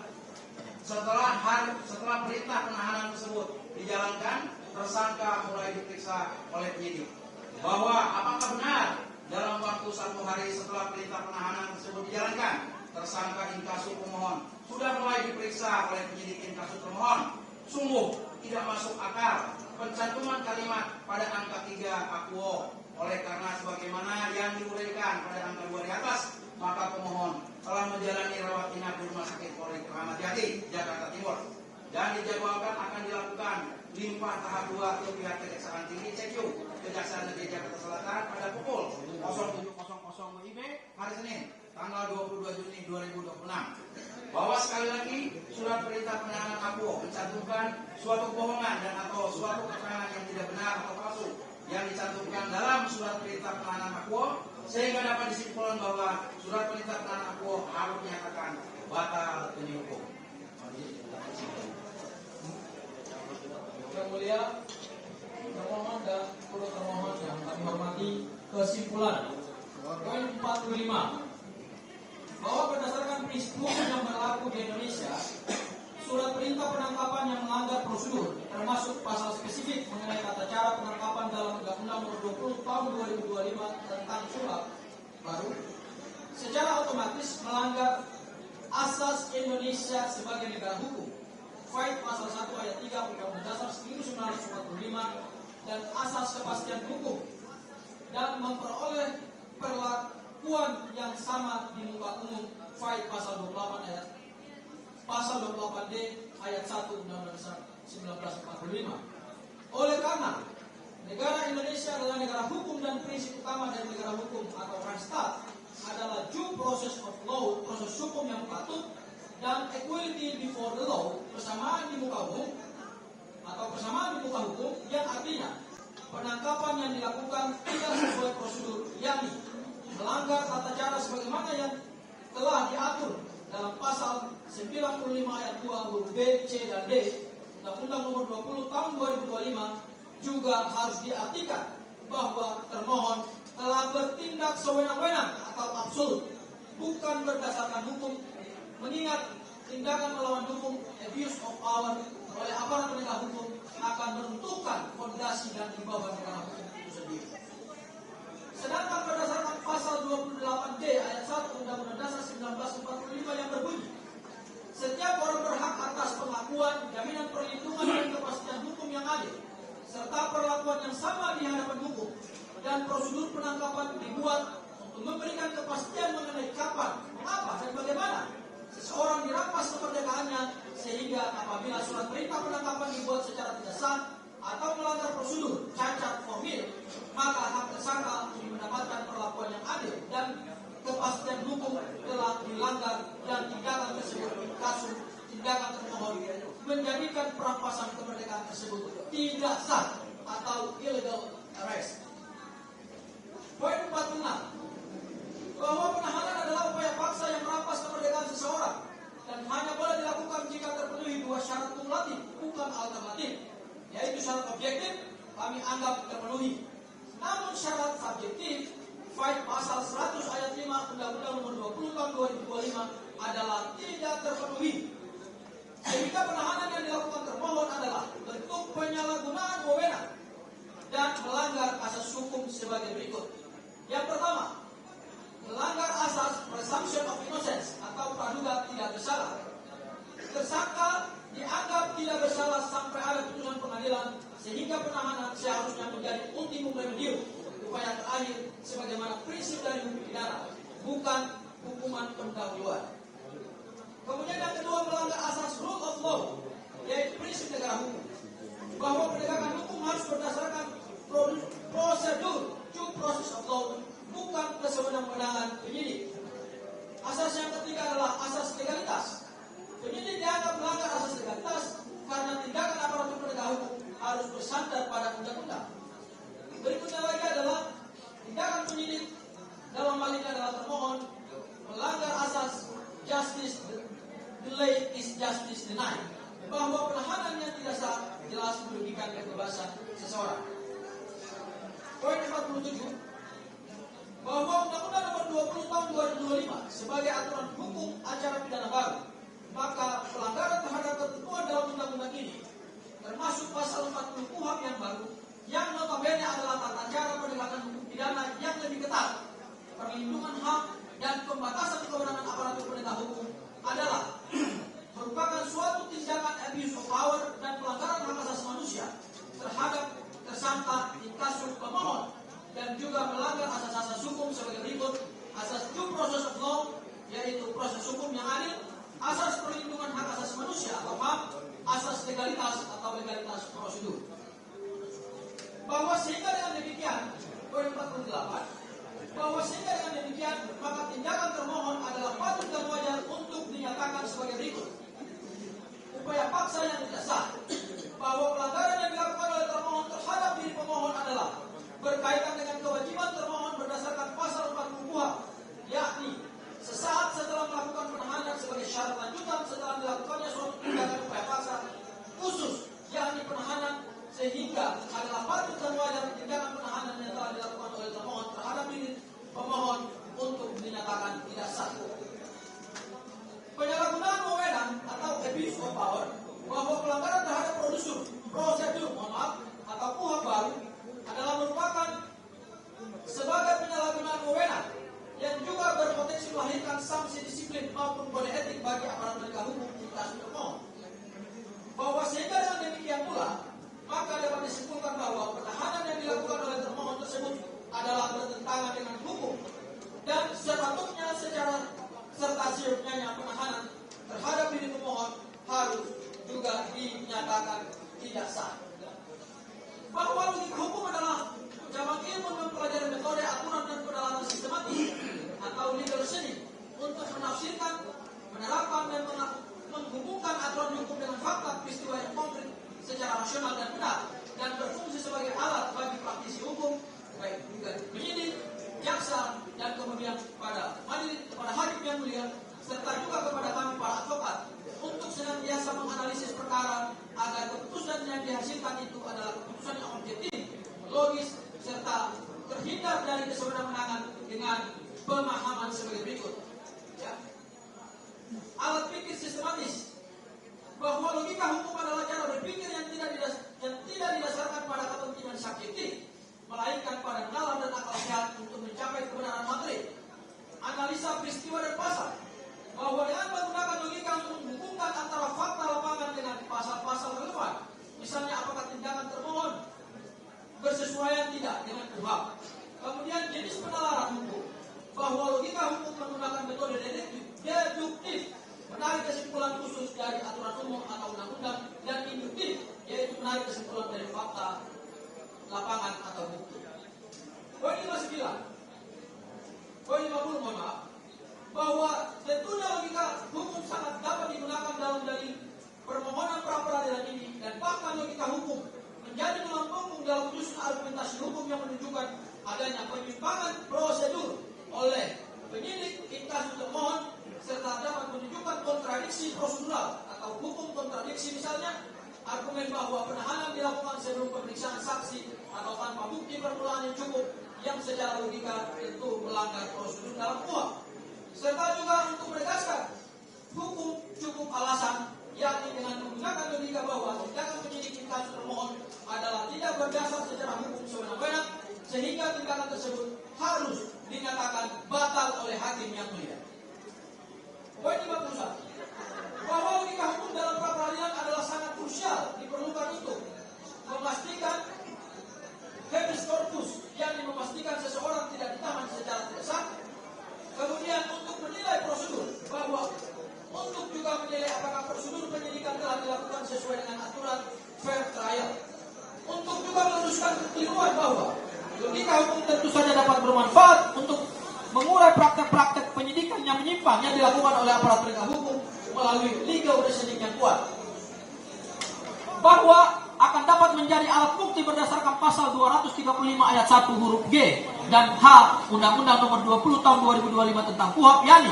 Speaker 6: perintah penahanan tersebut dijalankan, tersangka mulai diperiksa oleh penyidik. Bahwa apakah benar dalam waktu 1 hari setelah perintah penahanan tersebut dijalankan, tersangka inkasu pemohon sudah mulai diperiksa oleh penyidik inkasu termohon. Sungguh tidak masuk akal pencantuman kalimat pada angka 3 AKUO. Oleh karena sebagaimana yang diuraikan pada angka 2 di atas, maka pemohon telah menjalani rawat inap di Rumah Sakit Polri Kramat Jati, Jakarta Timur, dan dijadwalkan akan dilakukan limpah tahap 2 ke pihak Kejaksaan Tinggi CQ Kejaksaan Negeri Jakarta Selatan pada pukul 07.00 WIB hari Senin, tanggal 22 Juni 2026. Bahwa sekali lagi surat perintah penahanan AKUO mencantumkan suatu kebohongan dan atau suatu keterangan yang tidak benar atau palsu yang dicantumkan dalam surat perintah penahanan AKUO sehingga dapat disimpulkan bahwa surat perintah penahanan AKUO harus dinyatakan batal demi hukum.
Speaker 7: Yang mulia, termohon dan turut termohon yang kami hormati, kesimpulan poin 45 bahwa berdasarkan prinsip hukum yang berlaku di Indonesia, surat perintah penangkapan yang melanggar prosedur, termasuk pasal spesifik mengenai tata cara penangkapan dalam Undang-Undang Nomor 20 Tahun 2025 tentang suap baru, secara otomatis melanggar asas Indonesia sebagai negara hukum, Fight pasal 1 ayat 3 Undang-Undang Dasar 1945 dan asas kepastian hukum, dan memperoleh perlakuan yang sama di muka umum, Fight pasal 28D ayat 1 Undang-Undang Dasar 1945. Oleh karena negara Indonesia adalah negara hukum dan prinsip utama dari negara hukum atau Rechtsstaat adalah due process of law, proses hukum yang patut, dan equality before the law, persamaan di muka umum atau persamaan di muka hukum, yang artinya penangkapan yang dilakukan tidak sesuai prosedur, yakni melanggar tata cara sebagaimana yang telah diatur dalam pasal 95 ayat 2 huruf B, C, dan D Undang-Undang Nomor 20 Tahun 2025, juga harus diartikan bahwa termohon telah bertindak sewenang-wenang atau absolut, bukan berdasarkan hukum, mengingat tindakan melawan hukum, abuse of power oleh aparat penegak hukum akan menentukan fondasi dan wibawa negara hukum itu sendiri. Sedangkan berdasarkan pasal 28D ayat 1 Undang-Undang Dasar 1945 yang berbunyi, setiap orang berhak atas pengakuan, jaminan perlindungan dan kepastian hukum yang adil, serta perlakuan yang sama di hadapan hukum, dan prosedur penangkapan dibuat untuk memberikan kepastian mengenai kapan, mengapa, dan bagaimana seseorang dirampas kemerdekaannya, sehingga apabila surat perintah penangkapan dibuat secara tidak sah atau melanggar prosedur, cacat formil, maka hak tersangka untuk mendapatkan perlakuan yang adil dan kepastian hukum telah dilanggar, dan tindakan tersebut kasus tindakan termohon menjadikan perampasan kemerdekaan tersebut tidak sah atau illegal arrest. Poin 46, bahwa penahanan adalah upaya paksa yang merampas kemerdekaan seseorang dan hanya boleh dilakukan jika terpenuhi dua syarat kumulatif, bukan alternatif, yaitu syarat objektif kami anggap terpenuhi. Namun syarat subjektif, Fight pasal 100 ayat 5 Undang-Undang Nomor 20 Tahun 2025 adalah tidak terpenuhi, sehingga penahanan yang dilakukan termohon adalah bentuk penyalahgunaan wewenang dan melanggar asas hukum sebagai berikut. Yang pertama, melanggar asas presumption of innocence atau praduga tidak bersalah. Tersangka dianggap tidak bersalah sampai ada putusan pengadilan, sehingga penahanan seharusnya menjadi ultimum remedium, upaya terakhir sebagaimana prinsip dari hukum pidana, bukan hukuman pendahuluan. Kemudian yang kedua, melanggar asas rule of law, yaitu prinsip negara hukum, bahwa penegakan hukum harus berdasarkan prosedur due process of law, bukan kesewenang-wenangan penyidik. Asas yang ketiga adalah asas legalitas. Penyidik dianggap melanggar asas legalitas karena tindakan aparatur penegak hukum harus bersandar pada undang-undang. Berikutnya lagi adalah tindakan penyidik dalam hal ini adalah termohon melanggar asas justice delayed is justice denied, bahwa penahanan yang tidak sah jelas merugikan kebebasan seseorang. Poin 47, bahwa Undang-Undang Nomor 20 Tahun 2025 sebagai aturan hukum acara pidana baru, maka pelanggaran terhadap ketentuan dalam undang-undang ini, termasuk pasal 40 KUHP yang baru, yang notabene adalah tata cara penegakan hukum pidana yang lebih ketat, perlindungan hak dan pembatasan kewenangan aparatur penegak hukum, adalah merupakan suatu tindakan abuse of power dan pelanggaran hak asasi manusia terhadap tersangka di kasus pemohon, dan juga melanggar asas-asas hukum sebagai berikut: asas due process of law, yaitu proses hukum yang adil, asas perlindungan hak asasi manusia atau HAM, asas legalitas atau legalitas prosedur. Bahwa sehingga dengan demikian, poin 48, bahwa sehingga dengan demikian maka tindakan termohon adalah patut dan wajar untuk dinyatakan sebagai berikut: upaya paksa yang tidak sah, bahwa pelanggaran yang dilakukan oleh termohon terhadap diri pemohon adalah berkaitan dengan kewajiban termohon berdasarkan pasal 40 KUHP, yakni sesaat setelah melakukan penahanan sebagai syarat lanjutan setelah dilakukannya suatu tindakan upaya paksa khusus, yakni penahanan, sehingga adalah patut dan wajar tindakan penahanan yang telah dilakukan oleh termohon terhadap diri pemohon untuk dinyatakan tidak sah. Penyalahgunaan wewenang atau abuse of power, bahwa tidak sah. Bahwa logika hukum adalah cabang ilmu mempelajari metode, aturan, dan pendalaman sistematis atau legal reasoning untuk menafsirkan, menerapkan, dan menghubungkan aturan hukum dengan fakta peristiwa yang konkret secara rasional dan benar, dan berfungsi sebagai alat bagi praktisi hukum, baik juga penyidik, jaksa, dan kemudian pada majelis, kepada hakim yang mulia, serta juga kepada kami para advokat, untuk senantiasa menganalisis perkara agar keputusan yang dihasilkan itu adalah keputusan yang objektif, logis, serta terhindar dari kesewenang-wenangan dengan pemahaman sebagai berikut. Ya. Alat pikir sistematis, bahwa logika hukum adalah cara berpikir yang tidak didasarkan pada kepentingan subjektif, melainkan pada nalar dan akal sehat untuk mencapai kebenaran materi. Analisa peristiwa dan pasal, bahwa dengan menggunakan logika untuk menghubungkan antara fakta lapangan dengan pasal-pasal relevan, misalnya apakah tindakan termohon bersesuaian tidak dengan KUHP. Kemudian jenis penalaran hukum, bahwa logika hukum menggunakan metode deduktif, menarik kesimpulan khusus dari aturan umum atau undang-undang, dan induktif, yaitu menarik kesimpulan dari fakta lapangan atau bukti. Poin 59, poin 50, mohon maaf, bahwa tentunya logika hukum sangat dapat digunakan dalam dalil permohonan pra peradilan ini, dan bahkan logika hukum menjadi tulang punggung dalam menyusun argumentasi hukum yang menunjukkan adanya penyimpangan prosedur oleh penyidik in kasus termohon, serta dapat menunjukkan kontradiksi prosedural atau hukum kontradiksi, misalnya argumen bahwa penahanan dilakukan sebelum pemeriksaan saksi atau tanpa bukti permulaan yang cukup, yang secara logika tentu melanggar prosedur dalam KUHP. Serta juga untuk menegaskan hukum cukup alasan, yakni dengan menggunakan logika bahwa tindakan penyidik in kasus termohon adalah tidak berdasar secara hukum sewenang-wenang, sehingga tindakan tersebut harus dinyatakan batal oleh hakim yang mulia. Poin 51, bahwa logika hukum dalam pra peradilan adalah sangat krusial diperlukan untuk memastikan habeas corpus, yakni memastikan seseorang tidak ditahan secara tidak sah. Kemudian untuk menilai prosedur, bahwa untuk juga menilai apakah prosedur penyidikan telah dilakukan sesuai dengan aturan fair trial. Untuk juga meluruskan kekeliruan bahwa logika hukum tentu saja dapat bermanfaat untuk mengurai praktek-praktek penyidikan yang menyimpang yang dilakukan oleh aparat penegak hukum melalui legal reasoning yang kuat. Bahwa akan dapat menjadi alat bukti berdasarkan pasal 235 ayat 1 huruf G dan H Undang-Undang Nomor 20 Tahun 2025 tentang KUHP, yakni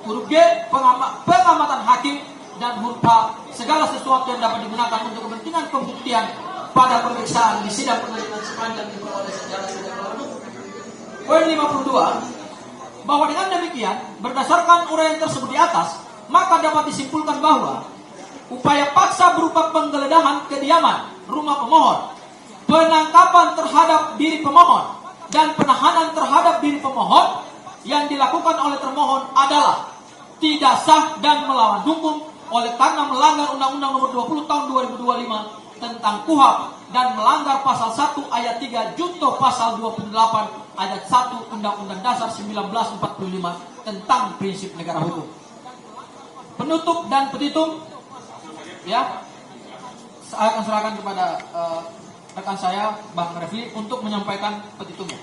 Speaker 7: huruf G pengamatan hakim, dan huruf H segala sesuatu yang dapat digunakan untuk kepentingan pembuktian pada pemeriksaan di sidang pengadilan sepanjang diperoleh secara tidak lalu. Poin 52, bahwa dengan demikian berdasarkan uraian tersebut di atas, maka dapat disimpulkan bahwa upaya paksa berupa penggeledahan kediaman rumah pemohon, penangkapan terhadap diri pemohon, dan penahanan terhadap diri pemohon yang dilakukan oleh termohon adalah tidak sah dan melawan hukum oleh karena melanggar Undang-Undang Nomor 20 Tahun 2025 tentang KUHP dan melanggar pasal 1 ayat 3 junto pasal 28 ayat 1 Undang-Undang Dasar 1945 tentang prinsip negara hukum. Penutup dan petitum, ya, saya akan serahkan kepada rekan saya Bang Refli untuk menyampaikan petitumnya.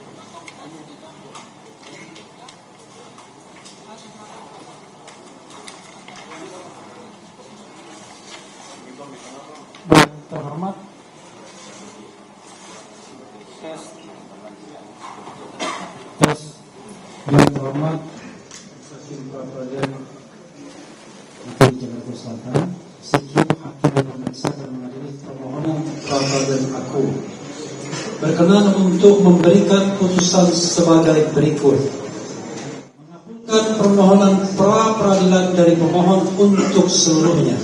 Speaker 3: Terhormat, yang terhormat Hakim Pra Peradilan Negeri Jakarta Selatan, Sekip Hakim yang memeriksa dan mengadili permohonan pra peradilan aku berkenan untuk memberikan putusan sebagai berikut: mengabulkan permohonan pra peradilan dari pemohon untuk seluruhnya.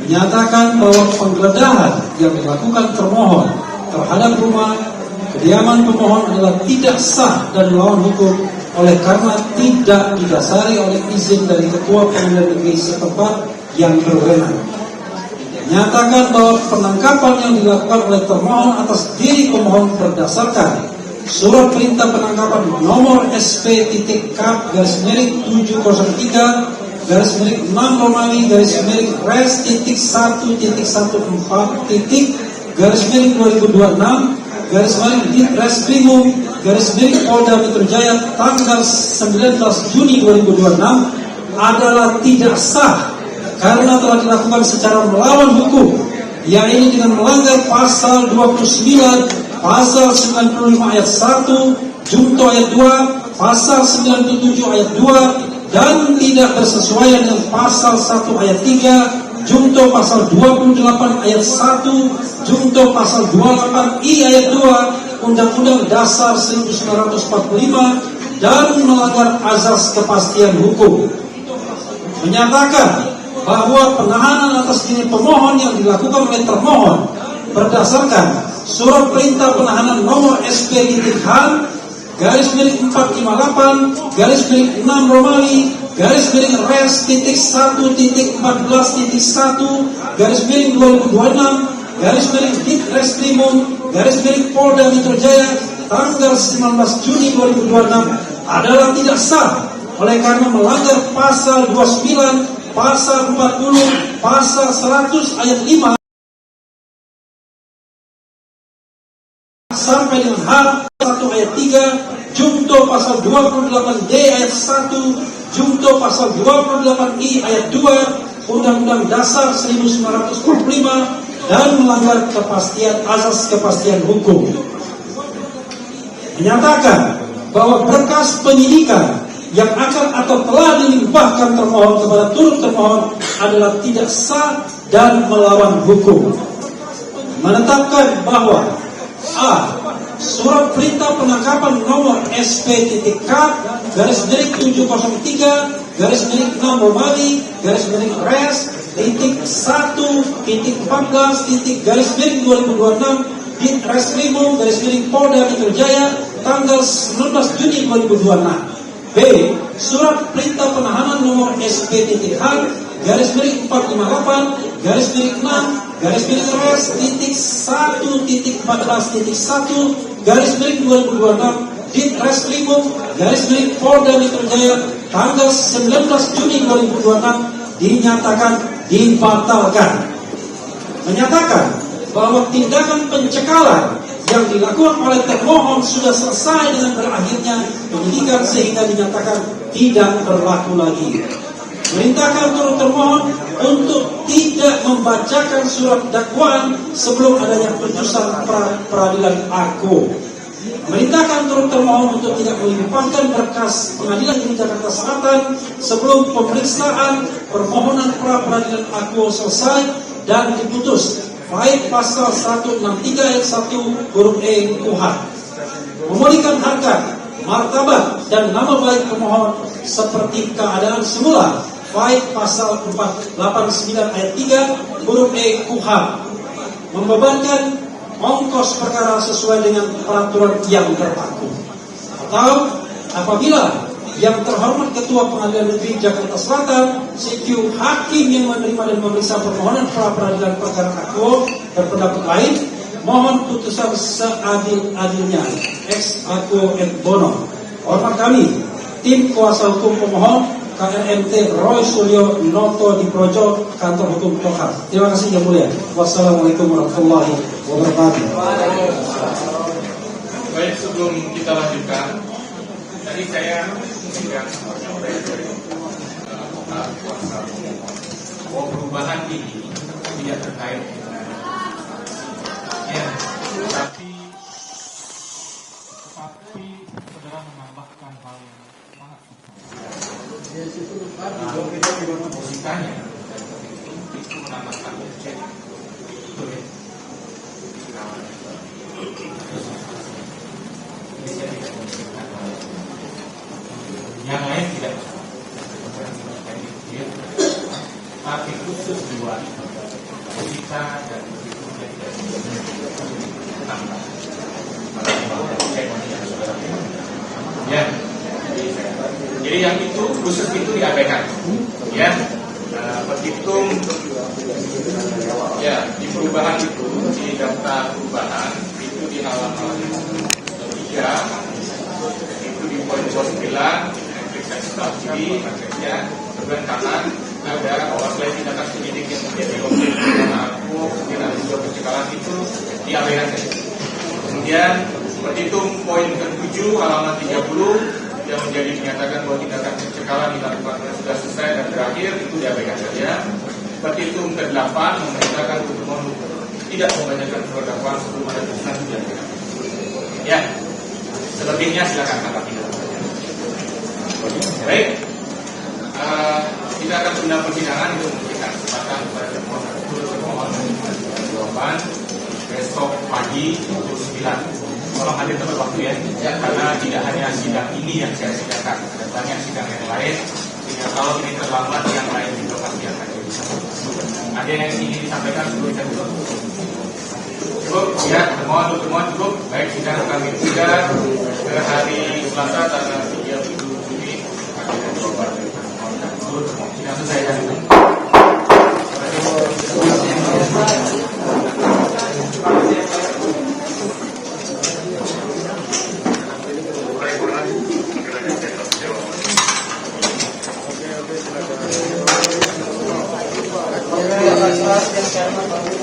Speaker 3: Menyatakan bahwa penggeledahan yang dilakukan termohon terhadap rumah kediaman pemohon adalah tidak sah dan melawan hukum oleh karena tidak didasari oleh izin dari Ketua Pengadilan Negeri setempat yang berwenang. Menyatakan bahwa penangkapan yang dilakukan oleh termohon atas diri pemohon berdasarkan surat perintah penangkapan nomor SP.K/703
Speaker 4: garis miring 6 Romawi garis miring res titik 1.14 titik garis miring 2026 garis miring Ditreskrimum garis miring Polda Metro Jaya tanggal 19 Juni 2026 adalah tidak sah karena telah dilakukan secara melawan hukum, yaitu dengan melanggar pasal 29, pasal 95 ayat 1, Junto ayat 2, pasal 97 ayat 2, dan tidak bersesuaian dengan pasal 1 ayat 3, Junto pasal 28 ayat 1, Junto pasal 28I ayat 2, Undang-Undang Dasar 1945, dan melanggar azas kepastian hukum. Menyatakan bahwa penahanan atas diri pemohon yang dilakukan oleh termohon berdasarkan surat perintah penahanan nomor SP.H garis miring 458 garis miring 6 Romawi garis miring res titik 1.14.1 garis miring 2026 garis miring Ditreskrimum garis miring Polda Metro Jaya tanggal 19 Juni 2026 adalah tidak sah oleh karena melanggar pasal 29, pasal 40, pasal 100 ayat 5 sampai dengan H 1 ayat 3, Junto pasal 28D ayat 1, Junto pasal 28I ayat 2, Undang-Undang Dasar 1945, dan melanggar azas kepastian hukum. Menyatakan bahwa berkas penyidikan yang akan atau telah dilimpahkan termohon kepada turut termohon adalah tidak sah dan melawan hukum. Menetapkan bahwa A. Surat perintah penangkapan nomor SP.K garis miring 703 garis miring 6 Romawi garis miring res titik 1.14 titik garis miring 2026 Ditreskrimum garis miring Polda Metro Jaya tanggal 19 Juni 2026. B. Surat perintah penahanan nomor SP.H garis miring 458 garis miring 6 garis miring res titik 1.14.1 garis miring 2026 Ditreskrimum garis miring Polda Metro Jaya tanggal 19 Juni 2026 dinyatakan dibatalkan. Menyatakan bahwa tindakan pencekalan yang dilakukan oleh termohon sudah selesai dengan berakhirnya penyidikan sehingga dinyatakan tidak berlaku lagi. Merintahkan turut termohon untuk tidak membacakan surat dakwaan sebelum adanya putusan peradilan AKO. Merintahkan turut termohon untuk tidak melimpahkan berkas pengadilan negeri Jakarta Selatan sebelum pemeriksaan permohonan pra peradilan AKO selesai dan diputus. Baik pasal 163 ayat 1 huruf E KUHP. Memulihkan harkat, martabat dan nama baik pemohon seperti keadaan semula. Baik pasal 489 ayat 3 huruf E KUHP. Membebankan ongkos perkara sesuai dengan peraturan yang berlaku. Atau apabila yang terhormat Ketua Pengadilan Negeri Jakarta Selatan, CQ Hakim yang menerima dan memeriksa permohonan pra peradilan perkara AKO berpendapat lain, mohon putusan seadil-adilnya. Ex AKO et bono. Hormat kami, tim kuasa hukum pemohon KRMT Roy Suryo Noto di Projo, Kantor Hukum Tohar. Terima kasih yang mulia. Wassalamualaikum warahmatullahi wabarakatuh.
Speaker 1: Baik, sebelum kita lanjutkan, tadi saya memberikan kuasa bahwa perubahan ini tidak terkait dengan tapi saudara menambahkan hal yang sangat logikanya itu menambahkan objek yang lain tidak tapi khusus buat kita dan ya, jadi yang itu khusus itu diabaikan ya. Petitum ya di perubahan itu di daftar perubahan itu di halaman 3 itu di poin 29 periksa studi ya Kemudian kanan ada bahwa selain tindakan penyidik yang menjadi objek pidana hukum, kemudian ada juga pencekalan itu diabaikan saja. Kemudian petitum poin ke-7 halaman 30 yang menjadi dinyatakan bahwa tindakan pencekalan dilakukan sudah selesai dan berakhir itu diabaikan saja. Petitum ke-8 memerintahkan pemohon tidak membacakan dakwaan sebelum ada putusan diabaikan. Ya, selebihnya silakan kakak tidak. Baik, kita akan tunda persidangan untuk memberikan kesempatan kepada pemohon jawaban besok pagi pukul 9. Tolong hadir tepat waktu ya, karena tidak hanya sidang ini yang saya sidangkan, ada banyak sidang yang lain. Sehingga kalau ini terlambat, yang lain juga pasti akan jadi. Ada yang ingin disampaikan sebelum saya tutup? Cukup, ya, temuan cukup. Baik, sidang kami tunda ke hari Selasa tanggal 30 Juni. Akan jawaban dari pemohon dan seluruh sidang selesai dan
Speaker 2: Oke, silakan.